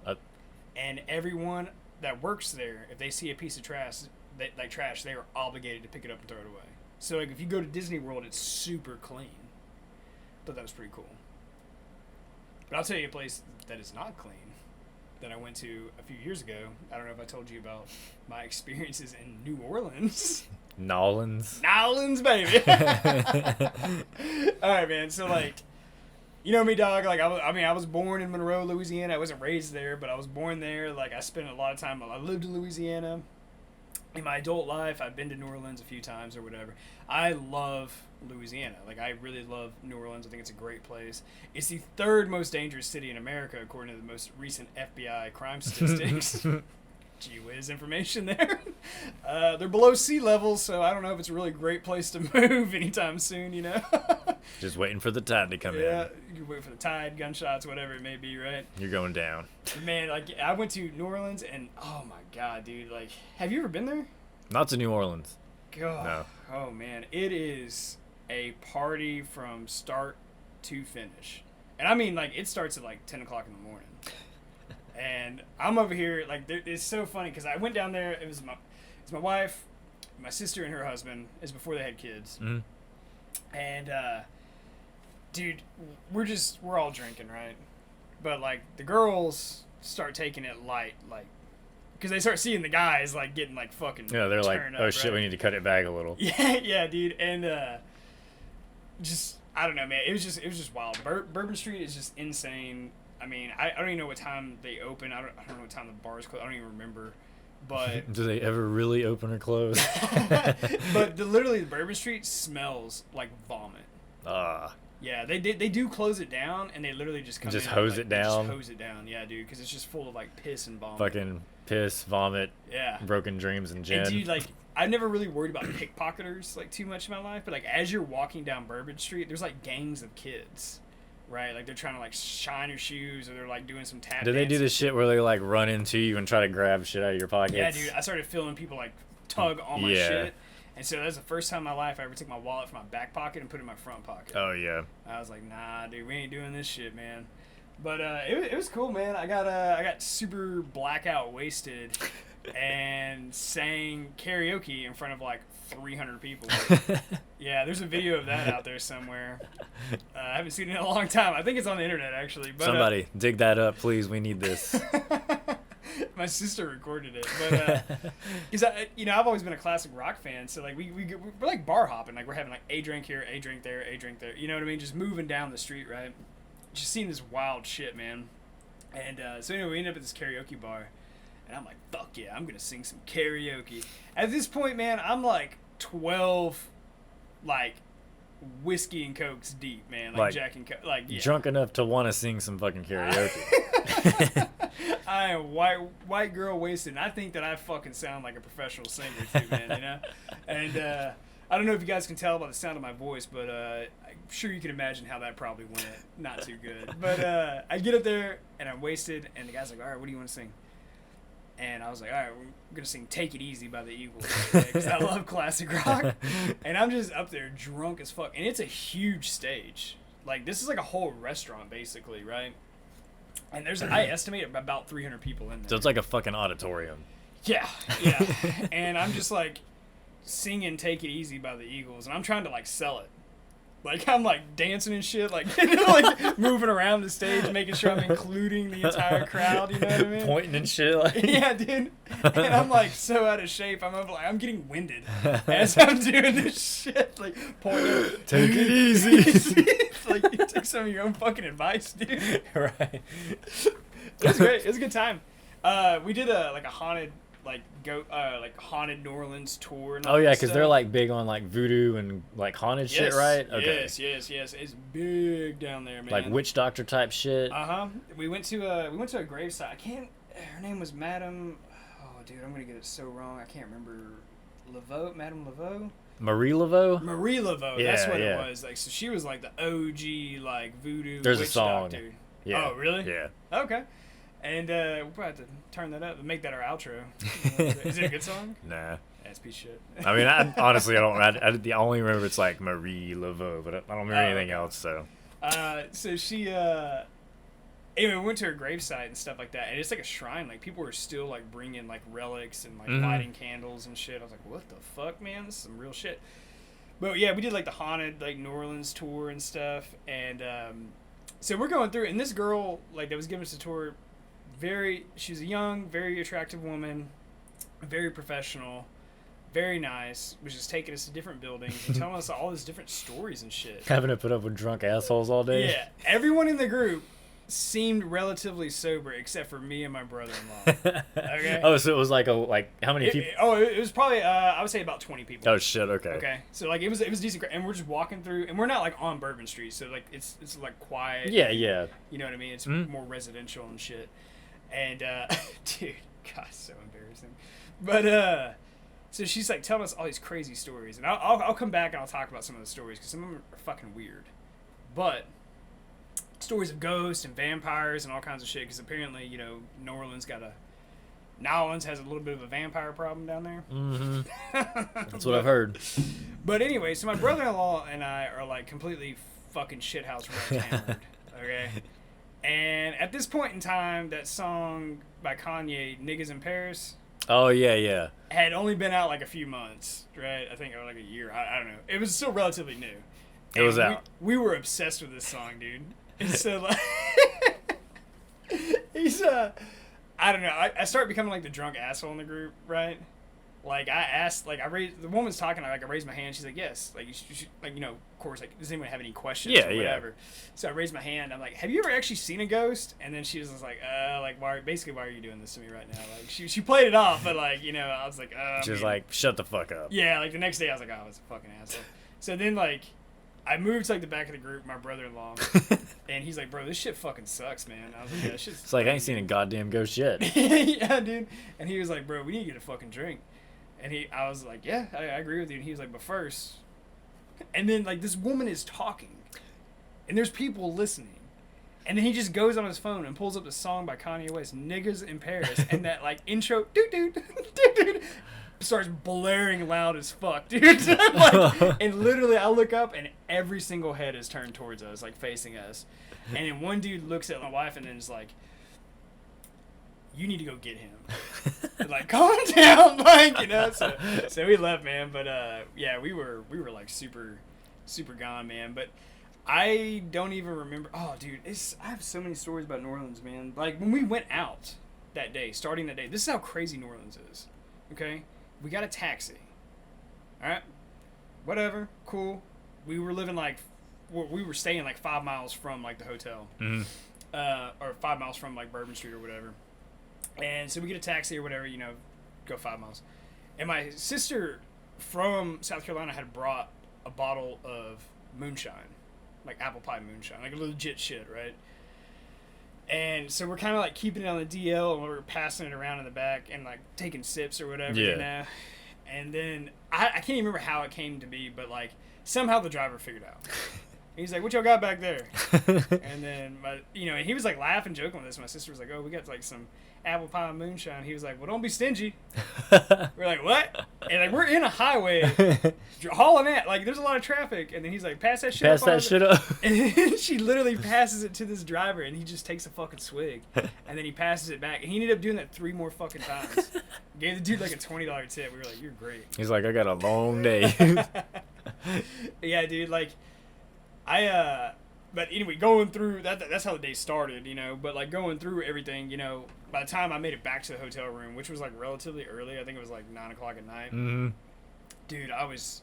And everyone that works there, if they see a piece of trash, they are obligated to pick it up and throw it away. So like if you go to Disney World, it's super clean. Thought that was pretty cool. But I'll tell you a place that is not clean that I went to a few years ago. I don't know if I told you about my experiences in New Orleans. Nolans, baby. All right, man. So like, you know me, dog. Like I was born in Monroe, Louisiana. I wasn't raised there, but I was born there. Like I spent a lot of time. I lived in Louisiana. In my adult life, I've been to New Orleans a few times or whatever. I love Louisiana. Like I really love New Orleans. I think it's a great place. It's the third most dangerous city in America according to the most recent FBI crime statistics. Gee whiz information there. They're below sea level, so I don't know if it's a really great place to move anytime soon, you know? Just waiting for the tide to come in. Yeah, you can wait for the tide, gunshots, whatever it may be, right? You're going down. Man, like, I went to New Orleans, and oh my God, dude, like, have you ever been there? Not to New Orleans. God. No. Oh, man, it is a party from start to finish. And I mean, like, it starts at, like, 10 o'clock in the morning. And I'm over here, like, it's so funny, because I went down there, it was my wife, my sister, and her husband. It's before they had kids. Mm-hmm. And, dude, we're all drinking, right? But, like, the girls start taking it light, like, because they start seeing the guys, like, getting, like, fucking yeah, they're like, oh, up, shit, right? We need to cut it back a little. Yeah, dude. And, just, I don't know, man. It was just wild. Bourbon Street is just insane. I mean, I don't even know what time they open. I don't know what time the bars close. I don't even remember. But do they ever really open or close? But literally, Bourbon Street smells like vomit. Yeah, they do close it down, and they literally just come just in hose and, it down. Just hose it down, yeah, dude, because it's just full of like piss and vomit. Fucking piss, vomit. Yeah. Broken dreams and gin. And dude, like, I've never really worried about pickpocketers like too much in my life, but like as you're walking down Bourbon Street, there's like gangs of kids. Right, like they're trying to like shine your shoes, or they're like doing some tap. Do they do this shit where they like run into you and try to grab shit out of your pockets? Yeah, dude. I started feeling people like tug on my shit, and so that was the first time in my life I ever took my wallet from my back pocket and put it in my front pocket. Oh yeah. I was like, nah, dude, we ain't doing this shit, man. But it was cool, man. I got super blackout wasted and sang karaoke in front of like 300 people. Yeah, there's a video of that out there somewhere. I haven't seen it in a long time. I think it's on the internet actually. But, somebody dig that up, please. We need this. My sister recorded it, but because I've always been a classic rock fan, so like we're like bar hopping, like we're having like a drink here, a drink there, a drink there. You know what I mean? Just moving down the street, right? Just seeing this wild shit, man. And so anyway, we ended up at this karaoke bar, and I'm like, fuck yeah, I'm gonna sing some karaoke. At this point, man, I'm like 12, like whiskey and cokes deep, man, like Jack and Coke, like yeah. Drunk enough to want to sing some fucking karaoke. I am white girl wasted, and I think that I fucking sound like a professional singer too, man. You know, and I don't know if you guys can tell by the sound of my voice, but I'm sure you can imagine how that probably went not too good. But I get up there and I'm wasted, and the guy's like, "All right, what do you want to sing?" And I was like, all right, we're going to sing Take It Easy by the Eagles, because I love classic rock. And I'm just up there drunk as fuck. And it's a huge stage. Like, this is like a whole restaurant, basically, right? And I estimate about 300 people in there. So it's like a fucking auditorium. Yeah. And I'm just like, singing "Take It Easy" by the Eagles, and I'm trying to like sell it. Like I'm like dancing and shit, like like moving around the stage, making sure I'm including the entire crowd. You know what I mean? Pointing and shit. Like. Yeah, dude. And I'm like so out of shape. I'm getting winded as I'm doing this shit. Like pointing. Take it easy. Like you take some of your own fucking advice, dude. Right. It was great. It was a good time. We did a haunted haunted New Orleans tour. And oh yeah, because they're like big on like voodoo and like haunted shit, right? Okay. Yes. It's big down there, man. Like witch doctor type shit. We went to a gravesite. Her name was Madame. Oh, dude, I'm gonna get it so wrong. I can't remember. Madame Laveau. Marie Laveau. Marie Laveau. Yeah, that's what it was. Like, so she was like the OG like voodoo. There's witch a song. Doctor. Yeah. Oh, really? Yeah. Okay. And we'll probably have to turn that up and make that our outro. Is it a good song? Nah. That's piece of shit. I mean, honestly, I don't. I only remember it's like Marie Laveau, but I don't remember anything else. So. So she. Anyway, we went to her gravesite and stuff like that, and it's like a shrine. Like people were still like bringing like relics and like lighting candles and shit. I was like, what the fuck, man? This is some real shit. But yeah, we did like the haunted like New Orleans tour and stuff, and so we're going through, and this girl like that was giving us a tour. She was a young, very attractive woman, very professional, very nice, was just taking us to different buildings and telling us all these different stories and shit. Having to put up with drunk assholes all day. Yeah, everyone in the group seemed relatively sober except for me and my brother-in-law. Okay. Oh, so it was like how many people? It was probably I would say about 20 people. Oh shit. Okay. Okay. So like it was decent, and we're just walking through, and we're not like on Bourbon Street, so like it's like quiet. Yeah. You know what I mean? It's more residential and shit. And dude, God, so embarrassing. But so she's like telling us all these crazy stories, and I'll come back and I'll talk about some of the stories because some of them are fucking weird. But stories of ghosts and vampires and all kinds of shit, because apparently, you know, New Orleans has a little bit of a vampire problem down there. Mm-hmm. That's what I've heard. But anyway, so my brother-in-law and I are like completely fucking shithouse wrecked hammered. Okay. And at this point in time, that song by Kanye, "Niggas in Paris," oh yeah, had only been out like a few months, right? I think, or like a year. I don't know. It was still relatively new. It was out. We were obsessed with this song, dude. And so like, he's I don't know. I started becoming like the drunk asshole in the group, right? Like I asked, like the woman's talking, like I raised my hand. She's like, yes, like you should, like, you know, of course, like does anyone have any questions? Yeah, or whatever. So I raised my hand. I'm like, have you ever actually seen a ghost? And then she was just like, why are you doing this to me right now? Like she played it off, but like, you know, I was like, she was like, shut the fuck up. Yeah, like the next day I was like, oh, I was a fucking asshole. So then like, I moved to like the back of the group, my brother-in-law, and he's like, bro, this shit fucking sucks, man. I was like, yeah, this shit's. It's like I ain't seen a goddamn ghost yet. Yeah, dude. And he was like, bro, we need to get a fucking drink. And I was like, yeah, I agree with you. And he was like, but first, and then like this woman is talking, and there's people listening, and then he just goes on his phone and pulls up the song by Kanye West, "Niggas in Paris," and that like intro, dude, starts blaring loud as fuck, dude. Like, and literally, I look up and every single head is turned towards us, like facing us, and then one dude looks at my wife and then is like, you need to go get him. Like, calm down, like, you know. So we left, man. But yeah, we were like super gone, man. But I don't even remember. Oh, dude, I have so many stories about New Orleans, man. Like when we went out that day, starting that day. This is how crazy New Orleans is. Okay, we got a taxi. All right, whatever, cool. We were living like, we were staying like 5 miles from like the hotel, or 5 miles from like Bourbon Street or whatever. And so we get a taxi or whatever, you know, go 5 miles. And my sister from South Carolina had brought a bottle of moonshine, like apple pie moonshine, like legit shit, right? And so we're kind of like keeping it on the DL, and we're passing it around in the back and like taking sips or whatever, you know? And then I can't even remember how it came to be, but like somehow the driver figured out. He's like, what y'all got back there? And then, and he was like laughing, joking with us. My sister was like, oh, we got like some apple pie moonshine. He was like, well, don't be stingy. We're like, what? And like we're in a highway, hauling it. Like there's a lot of traffic, and then he's like, "Pass that shit Pass up." that shit up. And she literally passes it to this driver, and he just takes a fucking swig, and then he passes it back, and he ended up doing that 3 more fucking times. Gave the dude like a $20 tip. We were like, "You're great." He's like, "I got a long day." Yeah, dude. Like, but anyway, going through that's how the day started, you know. But like going through everything, you know, by the time I made it back to the hotel room, which was like relatively early, I think it was like 9 o'clock at night. Mm-hmm. Dude, I was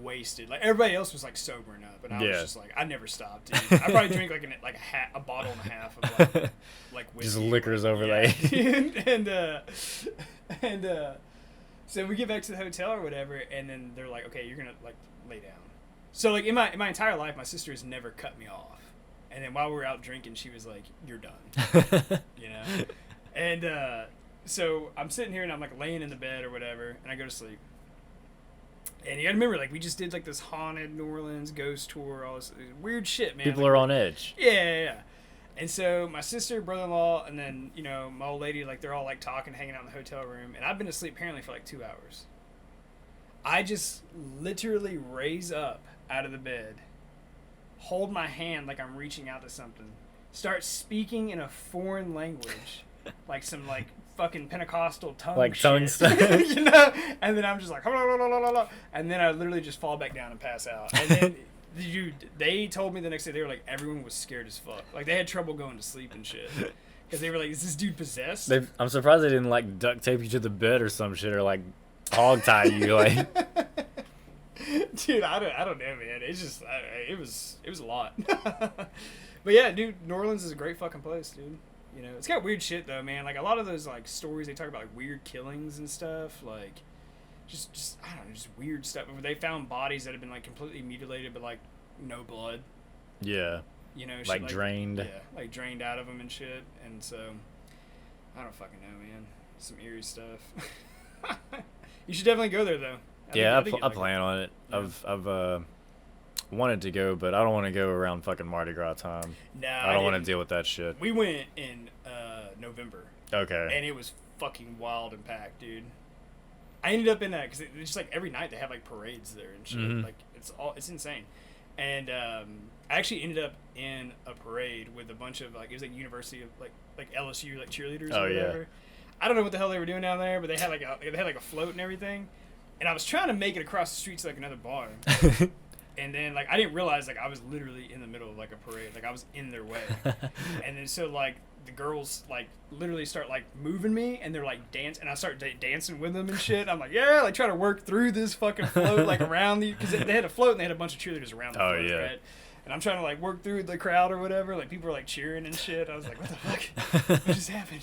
wasted. Like everybody else was like sobering up, and I was just like, I never stopped. Dude. I probably drank like a bottle and a half of like whiskey. Just liquors overlay. Yeah. and so we get back to the hotel or whatever, and then they're like, okay, you're gonna like lay down. So like in my entire life, my sister has never cut me off. And then while we were out drinking, she was like, "You're done," you know. And so I'm sitting here and I'm like laying in the bed or whatever, and I go to sleep. And you gotta remember, like we just did like this haunted New Orleans ghost tour, all this weird shit, man. People like, are on edge. Yeah. And so my sister, brother-in-law, and then you know my old lady, like they're all like talking, hanging out in the hotel room, and I've been asleep apparently for like 2 hours. I just literally raise up out of the bed, hold my hand like I'm reaching out to something, start speaking in a foreign language, like some like fucking Pentecostal tongue like shit. tongue stuff. You know? And then I'm just like, and then I literally just fall back down and pass out. And then they told me the next day, they were like, everyone was scared as fuck. Like they had trouble going to sleep and shit. Because they were like, is this dude possessed? I'm surprised they didn't like duct tape you to the bed or some shit, or like hog tie you like. Dude, I don't know, man. It's just it was a lot. But yeah, dude, New Orleans is a great fucking place, dude. You know, it's got weird shit though, man. Like a lot of those like stories they talk about, like weird killings and stuff, like just I don't know, just weird stuff. Where they found bodies that had been like completely mutilated, but like no blood. Yeah. You know, like drained. Yeah, like drained out of them and shit. And so I don't fucking know, man. Some eerie stuff. You should definitely go there though. I plan on it. Yeah. I've wanted to go, but I don't want to go around fucking Mardi Gras time. No, I don't want to deal with that shit. We went in November. Okay. And it was fucking wild and packed, dude. I ended up in that because it's just like every night they have like parades there and shit. Mm-hmm. Like it's insane. And I actually ended up in a parade with a bunch of like it was like University of like LSU like cheerleaders or whatever. Yeah. I don't know what the hell they were doing down there, but they had like a float and everything. And I was trying to make it across the street to like another bar. And then like I didn't realize like I was literally in the middle of like a parade. Like I was in their way. And then so like the girls like literally start like moving me and they're like dance and I start dancing with them and shit. I'm like, yeah, like trying to work through this fucking float like around the because they had a float and they had a bunch of cheerleaders around the float, right? And I'm trying to like work through the crowd or whatever. Like people are like cheering and shit. I was like, what the fuck? What just happened?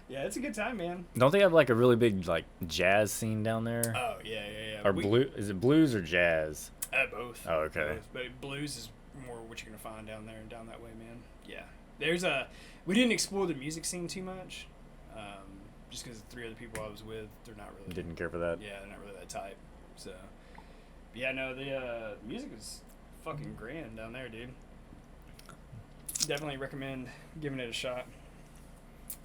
Yeah, it's a good time, man. Don't they have like a really big like jazz scene down there? Oh yeah. Or is it blues or jazz? Both. Oh, okay. Both. But blues is more what you're gonna find down there and down that way, man. Yeah. We didn't explore the music scene too much, just because the 3 other people I was with, they're not really. Didn't care for that. Yeah, they're not really that type. So. Yeah, no, the music is fucking grand down there, dude. Definitely recommend giving it a shot.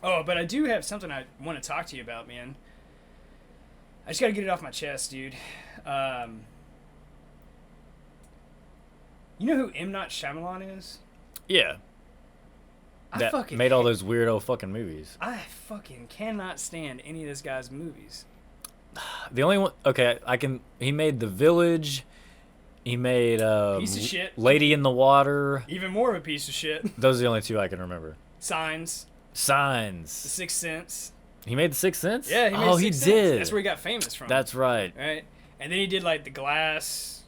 Oh, but I do have something I want to talk to you about, man. I just got to get it off my chest, dude. You know who M. Night Shyamalan is? Yeah. That made all those weirdo fucking movies. I fucking cannot stand any of this guy's movies. The only one... Okay, he made The Village. He made... piece of shit. Lady in the Water. Even more of a piece of shit. Those are the only 2 I can remember. Signs. The Sixth Sense. He made The Sixth Sense? Yeah, he made The Sixth Sense. That's where he got famous from. That's right. Right? And then he did, like, The Glass,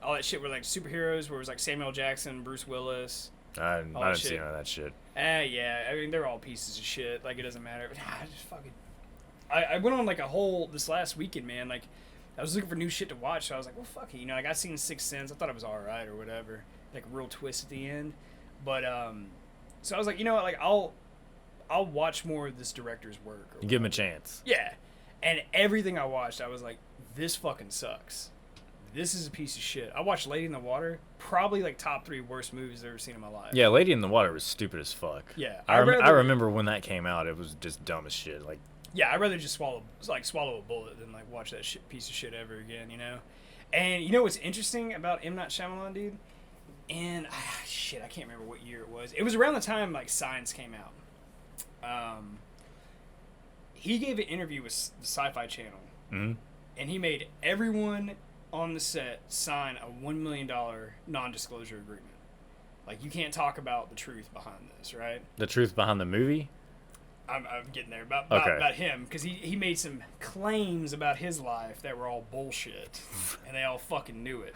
all that shit where, like, superheroes, where it was, like, Samuel Jackson, Bruce Willis. I didn't see none of that shit. Yeah. I mean, they're all pieces of shit. Like, it doesn't matter. But, I just fucking... I went on, like, this last weekend, man. Like, I was looking for new shit to watch, so I was like, well, fuck it. You know, like, I seen Sixth Sense. I thought it was all right or whatever. Like, a real twist at the end. But, so I was like, you know what? Like, I'll watch more of this director's work. You give him a chance. Yeah. And everything I watched, I was like, this fucking sucks. This is a piece of shit. I watched Lady in the Water, probably like top 3 worst movies I've ever seen in my life. Yeah, Lady in the Water was stupid as fuck. Yeah. I remember when that came out, it was just dumb as shit. Like, Yeah, I'd rather just swallow a bullet than like watch that piece of shit ever again, you know. And you know what's interesting about M. Night Shyamalan, dude? And shit, I can't remember what year it was. It was around the time like Signs came out. He gave an interview with the Sci-Fi Channel, and he made everyone on the set sign a $1 million non-disclosure agreement. Like, you can't talk about the truth behind this, right? The truth behind the movie? I'm getting there. About him, because he made some claims about his life that were all bullshit, and they all fucking knew it.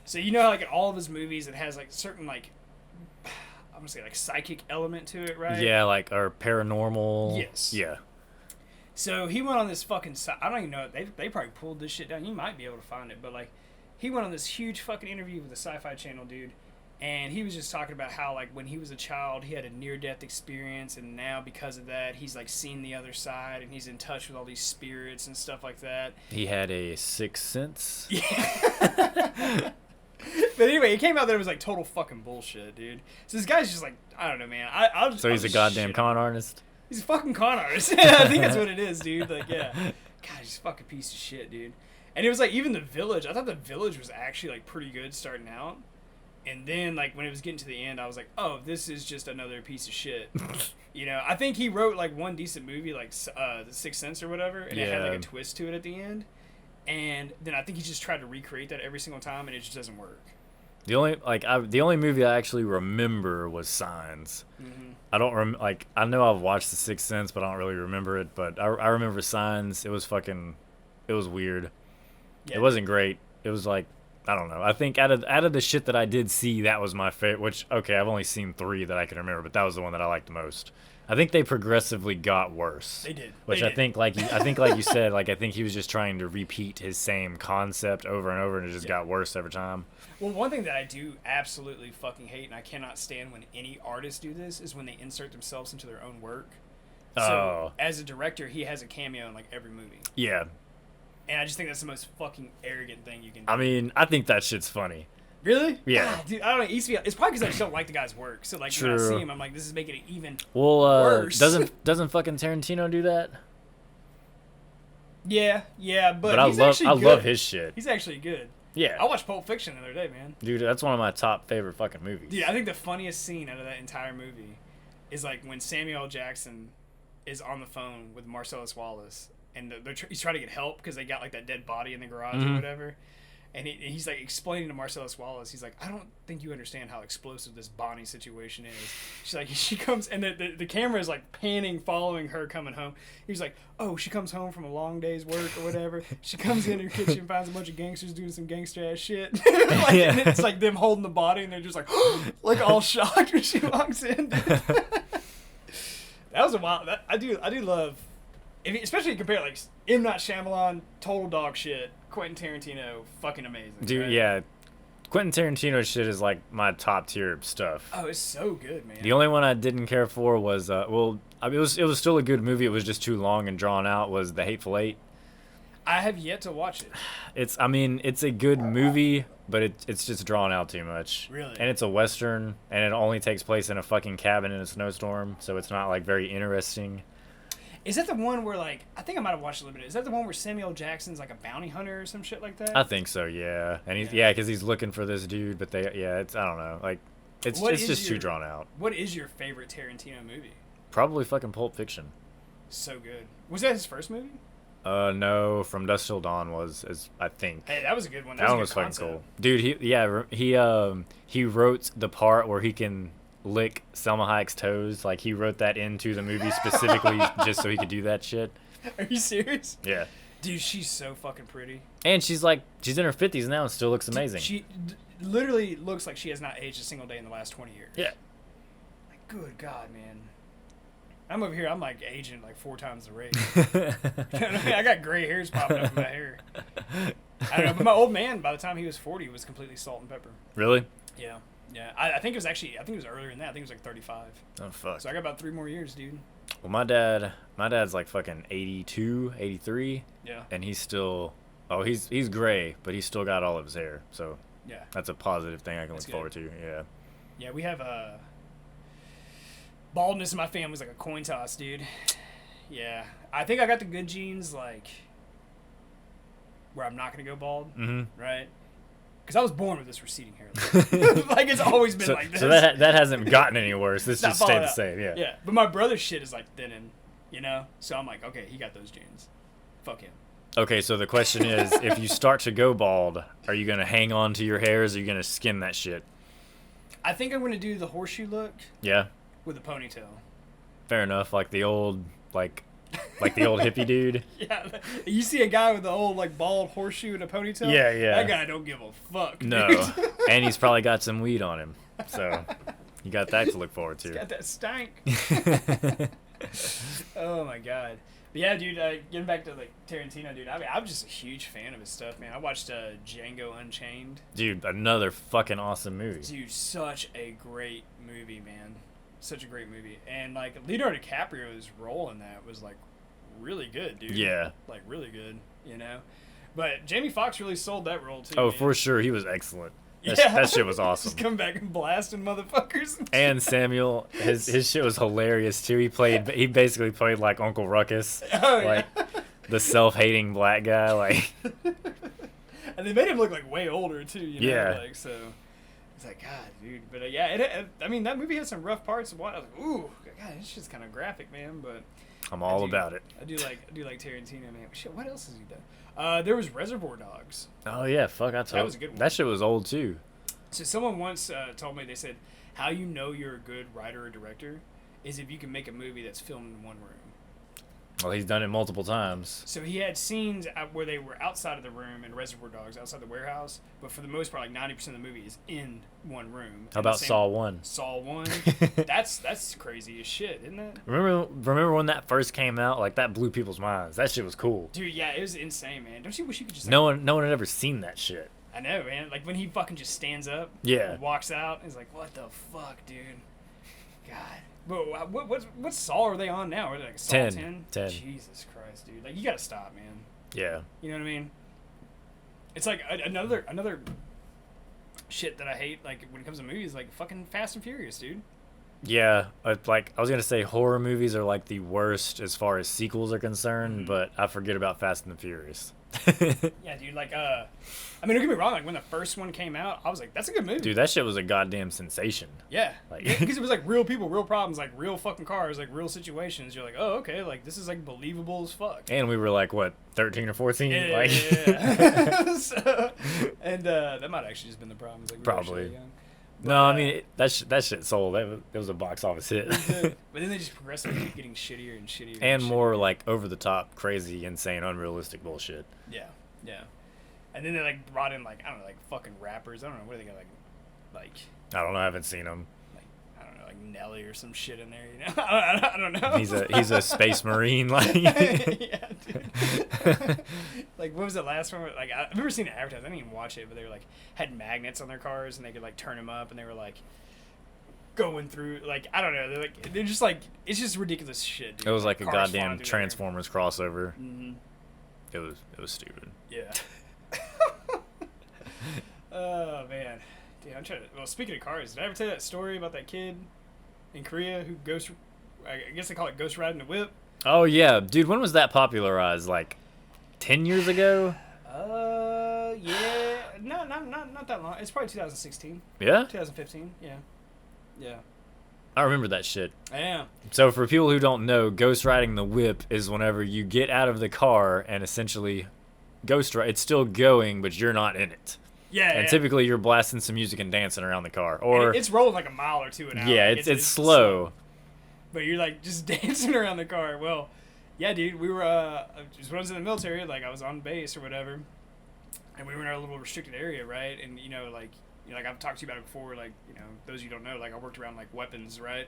So you know how, like, in all of his movies, it has, like, certain, like, I'm going to say, like, psychic element to it, right? Yeah, like, or paranormal. Yes. Yeah. So he went on this fucking... I don't even know. They probably pulled this shit down. You might be able to find it, but, like, he went on this huge fucking interview with the Sci-Fi Channel dude, and he was just talking about how, like, when he was a child, he had a near-death experience, and now, because of that, he's, like, seen the other side, and he's in touch with all these spirits and stuff like that. He had a sixth sense? Yeah. But anyway, it came out that it was, like, total fucking bullshit, dude. So this guy's just, like, I don't know, man. So he's a goddamn con artist? He's a fucking con artist. I think that's what it is, dude. Like, yeah. God, he's a fucking piece of shit, dude. And it was, like, even The Village. I thought The Village was actually, like, pretty good starting out. And then, like, when it was getting to the end, I was like, oh, this is just another piece of shit. You know, I think he wrote, like, one decent movie, like, The Sixth Sense or whatever, and it had, like, a twist to it at the end. And then I think he just tried to recreate that every single time, and it just doesn't work. The only movie I actually remember was Signs. Mm-hmm. I don't I know I've watched The Sixth Sense, but I don't really remember it. But I remember Signs. It was weird. Yeah. It wasn't great. It was like, I don't know. I think out of the shit that I did see, that was my favorite. Which, okay, I've only seen 3 that I can remember, but that was the one that I liked the most. I think they progressively got worse. They did. Which I think, like you said, like I think he was just trying to repeat his same concept over and over, and it just got worse every time. Well, one thing that I do absolutely fucking hate, and I cannot stand when any artists do this, is when they insert themselves into their own work. So, as a director, he has a cameo in, like, every movie. Yeah. And I just think that's the most fucking arrogant thing you can do. I mean, I think that shit's funny. Really? Yeah. God, dude, I don't know. It's probably because I just don't like the guy's work. So, like, when I see him, I'm like, this is making it even worse. Doesn't fucking Tarantino do that? Yeah, but I love love his shit. He's actually good. Yeah. I watched Pulp Fiction the other day, man. Dude, that's one of my top favorite fucking movies. Dude, I think the funniest scene out of that entire movie is, like, when Samuel L. Jackson is on the phone with Marcellus Wallace, and he's trying to get help because they got, like, that dead body in the garage or whatever. And he's, like, explaining to Marcellus Wallace, he's like, I don't think you understand how explosive this Bonnie situation is. She's like, she comes, and the camera is, like, panning, following her coming home. He's like, oh, she comes home from a long day's work or whatever. She comes in her kitchen, finds a bunch of gangsters doing some gangster-ass shit. Like, yeah. And it's, like, them holding the body, and they're just like all shocked when she walks in. That was a wild, I do love, especially compare, like, M. Night Shyamalan, total dog shit. Quentin Tarantino, fucking amazing. Dude, right? Yeah. Quentin Tarantino shit is like my top tier stuff. Oh, it's so good, man. The only one I didn't care for was, it was still a good movie. It was just too long and drawn out. Was The Hateful Eight. I have yet to watch it. It's a good movie, but it's just drawn out too much. Really? And it's a Western, and it only takes place in a fucking cabin in a snowstorm, so it's not like very interesting. Is that the one where, like, I think I might have watched a little bit. Is that the one where Samuel Jackson's like a bounty hunter or some shit like that? I think so, yeah. And he's because he's looking for this dude, but it's I don't know, like it's just too drawn out. What is your favorite Tarantino movie? Probably fucking Pulp Fiction. So good. Was that his first movie? No, From Dusk Till Dawn I think. Hey, that was a good one. That one was fucking cool, dude. He wrote the part where he can lick Selma Hayek's toes. Like, he wrote that into the movie specifically just so he could do that shit. Are you serious? Yeah. Dude, she's so fucking pretty. And she's in her 50s now and still looks amazing. She literally looks like she has not aged a single day in the last 20 years. Yeah. Like, good God, man. I'm over here, I'm like aging like 4 times the rate. I got gray hairs popping up in my hair. I don't know, but my old man, by the time he was 40, was completely salt and pepper. Really? Yeah. Yeah, I think it was earlier than that. I think it was like 35. Oh, fuck. So I got about 3 more years, dude. Well, my dad's like fucking 82, 83. Yeah. And he's still, he's gray, but he's still got all of his hair. So yeah, that's a positive thing I can look forward to. Yeah. Yeah, we have baldness in my family is like a coin toss, dude. Yeah. I think I got the good genes, like, where I'm not going to go bald, right? Because I was born with this receding hairline. Like, it's always been like this. So that hasn't gotten any worse. This just stayed the same, yeah. Yeah, but my brother's shit is, like, thinning, you know? So I'm like, okay, he got those genes. Fuck him. Okay, so the question is, if you start to go bald, are you going to hang on to your hairs, or are you going to skin that shit? I think I'm going to do the horseshoe look. Yeah. With a ponytail. Fair enough, like the old hippie dude. Yeah, you see a guy with the old like bald horseshoe and a ponytail. Yeah. That guy don't give a fuck. No, dude. And he's probably got some weed on him, so you got that to look forward to. He's got that stank. Oh my god. But yeah, dude. Getting back to like Tarantino, dude. I mean, I'm just a huge fan of his stuff, man. I watched Django Unchained. Dude, another fucking awesome movie. Dude, such a great movie, man. Such a great movie. And like Leonardo DiCaprio's role in that was like really good, dude. Yeah. Like really good, you know. But Jamie Foxx really sold that role too. Oh, man. For sure, he was excellent. Yeah. That shit was awesome. Just come back and blasting motherfuckers. And Samuel, his shit was hilarious too. He basically played like Uncle Ruckus, like the self-hating black guy, like. And they made him look like way older too, you know. Yeah. Like so. It's like, God, dude. But yeah, I mean, that movie had some rough parts. I was like, ooh, God, this shit's kind of graphic, man. But I'm all about it. I do like Tarantino, man. Shit, what else has he done? There was Reservoir Dogs. Oh yeah, fuck! That was a good one. That shit was old too. So someone once told me, they said, how you know you're a good writer or director is if you can make a movie that's filmed in one room. Well, he's done it multiple times. So he had scenes where they were outside of the room in Reservoir Dogs, outside the warehouse, but for the most part, like 90% of the movie is in one room. How about Saw 1? Saw 1? That's crazy as shit, isn't it? Remember when that first came out? Like, that blew people's minds. That shit was cool. Dude, yeah, it was insane, man. Don't you wish you could just... No one had ever seen that shit. I know, man. Like, when he fucking just stands up, yeah, and walks out, and he's like, what the fuck, dude? God. But what Saw are they on now? Are they like Saw 10? 10. Jesus Christ, dude. Like, you gotta stop, man. Yeah. You know what I mean? It's like another shit that I hate, like, when it comes to movies, like fucking Fast and Furious, dude. Yeah, like, I was going to say horror movies are, like, the worst as far as sequels are concerned, but I forget about Fast and the Furious. Yeah, dude, like, I mean, don't get me wrong, like, when the first one came out, I was like, that's a good movie. Dude, that shit was a goddamn sensation. Yeah. Like, because it was, like, real people, real problems, like, real fucking cars, like, real situations. You're like, oh, okay, like, this is, like, believable as fuck. And we were, like, what, 13 or 14? Yeah, like, yeah. So, and that might actually just been the problem. Like, probably. But, no, I mean, that shit sold. It was a box office hit. But then they just progressively keep getting shittier and shittier. And more, like, over-the-top, crazy, insane, unrealistic bullshit. Yeah, yeah. And then they, like, brought in, like, I don't know, like, fucking rappers. I don't know, what do they got, like... I don't know, I haven't seen them. Like, I don't know, like Nelly or some shit in there, you know? I don't know. He's a space marine, like... Yeah, dude. Like, what was the last one? Like, I remember seeing it advertised. I didn't even watch it, but they were, like, had magnets on their cars, and they could, like, turn them up, and they were, like... going through, like, I don't know, they're just like, it's just ridiculous shit, dude. It was like a Cars goddamn flying through Transformers crossover. Mm-hmm. It was stupid. Yeah. Oh man, dude, I'm trying to. Well, speaking of cars, did I ever tell you that story about that kid in Korea who I guess they call it ghost riding the whip? Oh yeah, dude. When was that popularized? Like 10 years ago? Yeah, no, not that long. It's probably 2016. Yeah. 2015. Yeah. Yeah. I remember that shit. Yeah. So for people who don't know, ghost riding the whip is whenever you get out of the car and essentially ghost ride. It's still going, but you're not in it. Yeah. And typically you're blasting some music and dancing around the car, or it's rolling like a mile or two an hour. Yeah, like it's slow. But you're like just dancing around the car. Well, yeah, dude. We were just when I was in the military, like I was on base or whatever, and we were in our little restricted area, right? And like I've talked to you about it before. Like those of you who don't know, like I worked around like weapons, right?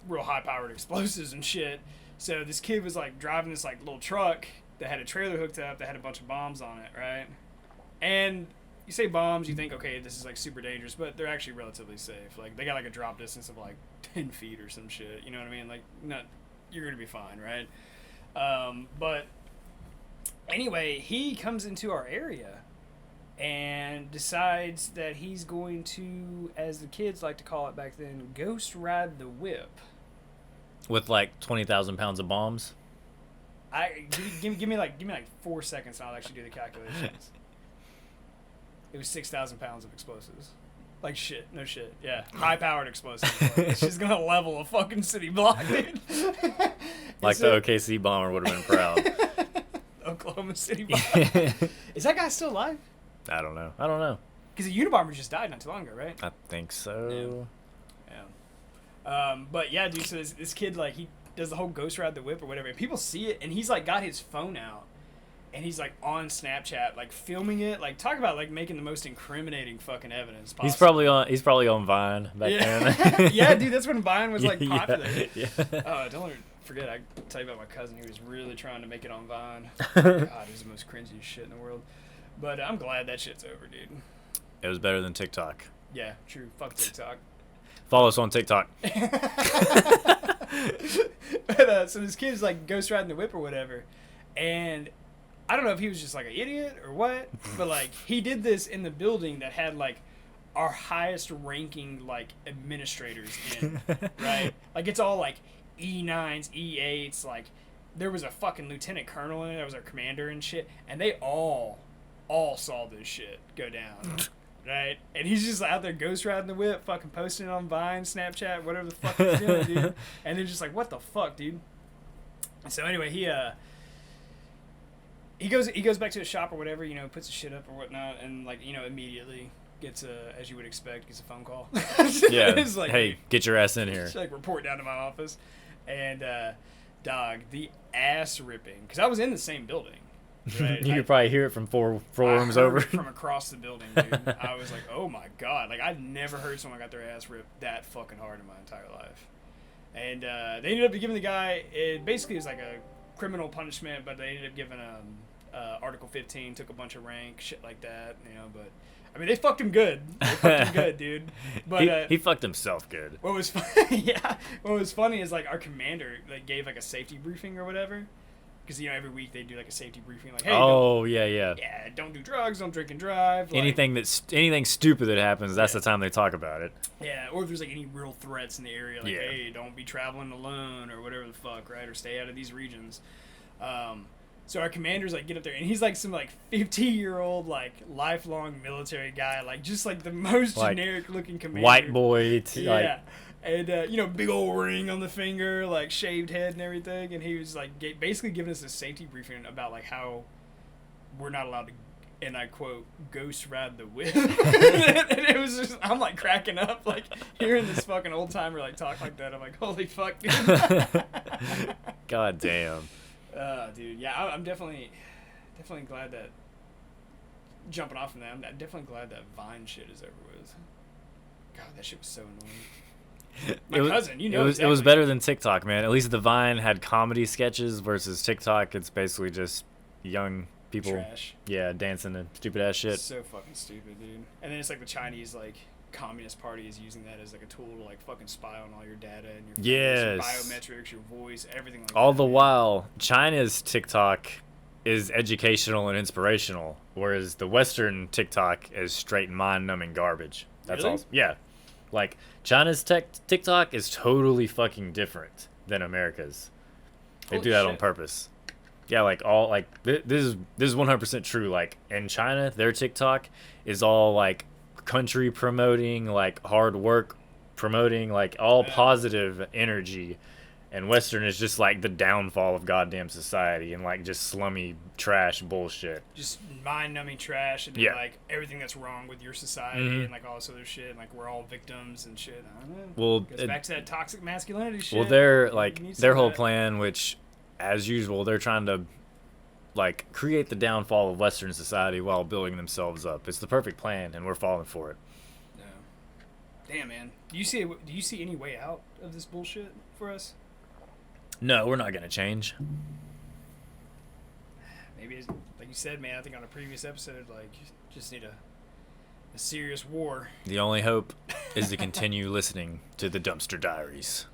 Real high powered explosives and shit. So this kid was like driving this like little truck that had a trailer hooked up that had a bunch of bombs on it, right? And you say bombs, you think, okay, this is like super dangerous, but they're actually relatively safe. Like they got like a drop distance of like 10 feet or some shit. You know what I mean? Like you're gonna be fine, right? But anyway, he comes into our area and decides that he's going to, as the kids like to call it back then, ghost ride the whip. With like 20,000 pounds of bombs? Give me like 4 seconds and I'll actually do the calculations. It was 6,000 pounds of explosives. Like shit, no shit. Yeah, high-powered explosives. Like, she's gonna level a fucking city block, dude. Like the OKC bomber would have been proud. Oklahoma City bomber. Is that guy still alive? I don't know. Because the Unabomber just died not too long ago, right? I think so. Yeah. But yeah, dude. So this kid, like, he does the whole ghost ride the whip or whatever. And people see it, and he's like got his phone out. And he's like on Snapchat, like filming it, like talk about like making the most incriminating fucking evidence possible. He's probably on Vine back then. Yeah, dude, that's when Vine was like popular. Yeah. Oh, don't forget, I tell you about my cousin who was really trying to make it on Vine. God, it was the most cringy shit in the world. But I'm glad that shit's over, dude. It was better than TikTok. Yeah, true. Fuck TikTok. Follow us on TikTok. But, so this kid's like ghost riding the whip or whatever, and I don't know if he was just like an idiot or what, but like he did this in the building that had like our highest ranking like administrators in, right? Like it's all like E9s, E8s, like there was a fucking lieutenant colonel in it that was our commander and shit, and they all saw this shit go down, right? And he's just out there ghost riding the whip, fucking posting it on Vine, Snapchat, whatever the fuck he's doing, dude. And they're just like, what the fuck, dude? So anyway, he goes back to his shop or whatever, you know, puts his shit up or whatnot, and like, you know, immediately gets as you would expect, gets a phone call. Yeah. It's like, hey, get your ass in here. Just like report down to my office, and dog, the ass ripping, because I was in the same building. Right? You could probably hear it from four rooms over. From across the building, dude. I was like, oh my god, like I've never heard someone got their ass ripped that fucking hard in my entire life. And they ended up giving the guy, it basically was like a criminal punishment, but they ended up giving Article 15, took a bunch of rank, shit like that, you know. But I mean, they fucked him good. They fucked him good, dude. But he fucked himself good. What was funny is like our commander like gave like a safety briefing or whatever, because you know every week they do like a safety briefing, like, hey, don't do drugs, don't drink and drive. Like, anything stupid that happens, that's the time they talk about it. Yeah, or if there's like any real threats in the area, like, Yeah. hey, don't be traveling alone or whatever the fuck, right? Or stay out of these regions. So our commanders like get up there, and he's like some like 50-year-old like lifelong military guy, like just like the most Like, generic looking commander. White boy. Yeah. And, you know, big old ring on the finger, like shaved head and everything. And he was like basically giving us a safety briefing about like how we're not allowed to, and I quote, ghost ride the whip. And it was just, I'm like cracking up, like hearing this fucking old timer like talk like that. I'm like, holy fuck, dude. God damn. Dude, yeah, I'm definitely glad that, jumping off from that, I'm definitely glad that Vine shit is over with. God, that shit was so annoying. My cousin, you know, it was better than TikTok, man. At least the Vine had comedy sketches versus TikTok. It's basically just young people, trash. Yeah, dancing and stupid ass shit. So fucking stupid, dude. And then it's like the Chinese like Communist Party is using that as like a tool to like fucking spy on all your data and your biometrics, your voice, everything like that. All the while, China's TikTok is educational and inspirational, whereas the Western TikTok is straight mind-numbing garbage. That's really? all. Yeah. Like, China's TikTok is totally fucking different than America's. They Holy do that shit. on purpose. Yeah, like, all, like, this is 100% true. Like, in China, their TikTok is all, like, country promoting, like, hard work promoting, like, all positive energy. And Western is just, like, the downfall of goddamn society and, like, just slummy trash bullshit. Just mind-numbing trash and like everything that's wrong with your society and like all this other shit. And, like we're all victims and shit. I don't know. Well, goes back to that toxic masculinity shit. Well, their whole plan, which, as usual, they're trying to, like, create the downfall of Western society while building themselves up. It's the perfect plan, and we're falling for it. No. Damn, man. Do you see any way out of this bullshit for us? No, we're not gonna change. Maybe it's, like you said, man. I think on a previous episode, like, you just need a serious war. The only hope is to continue listening to the Dumpster Diaries.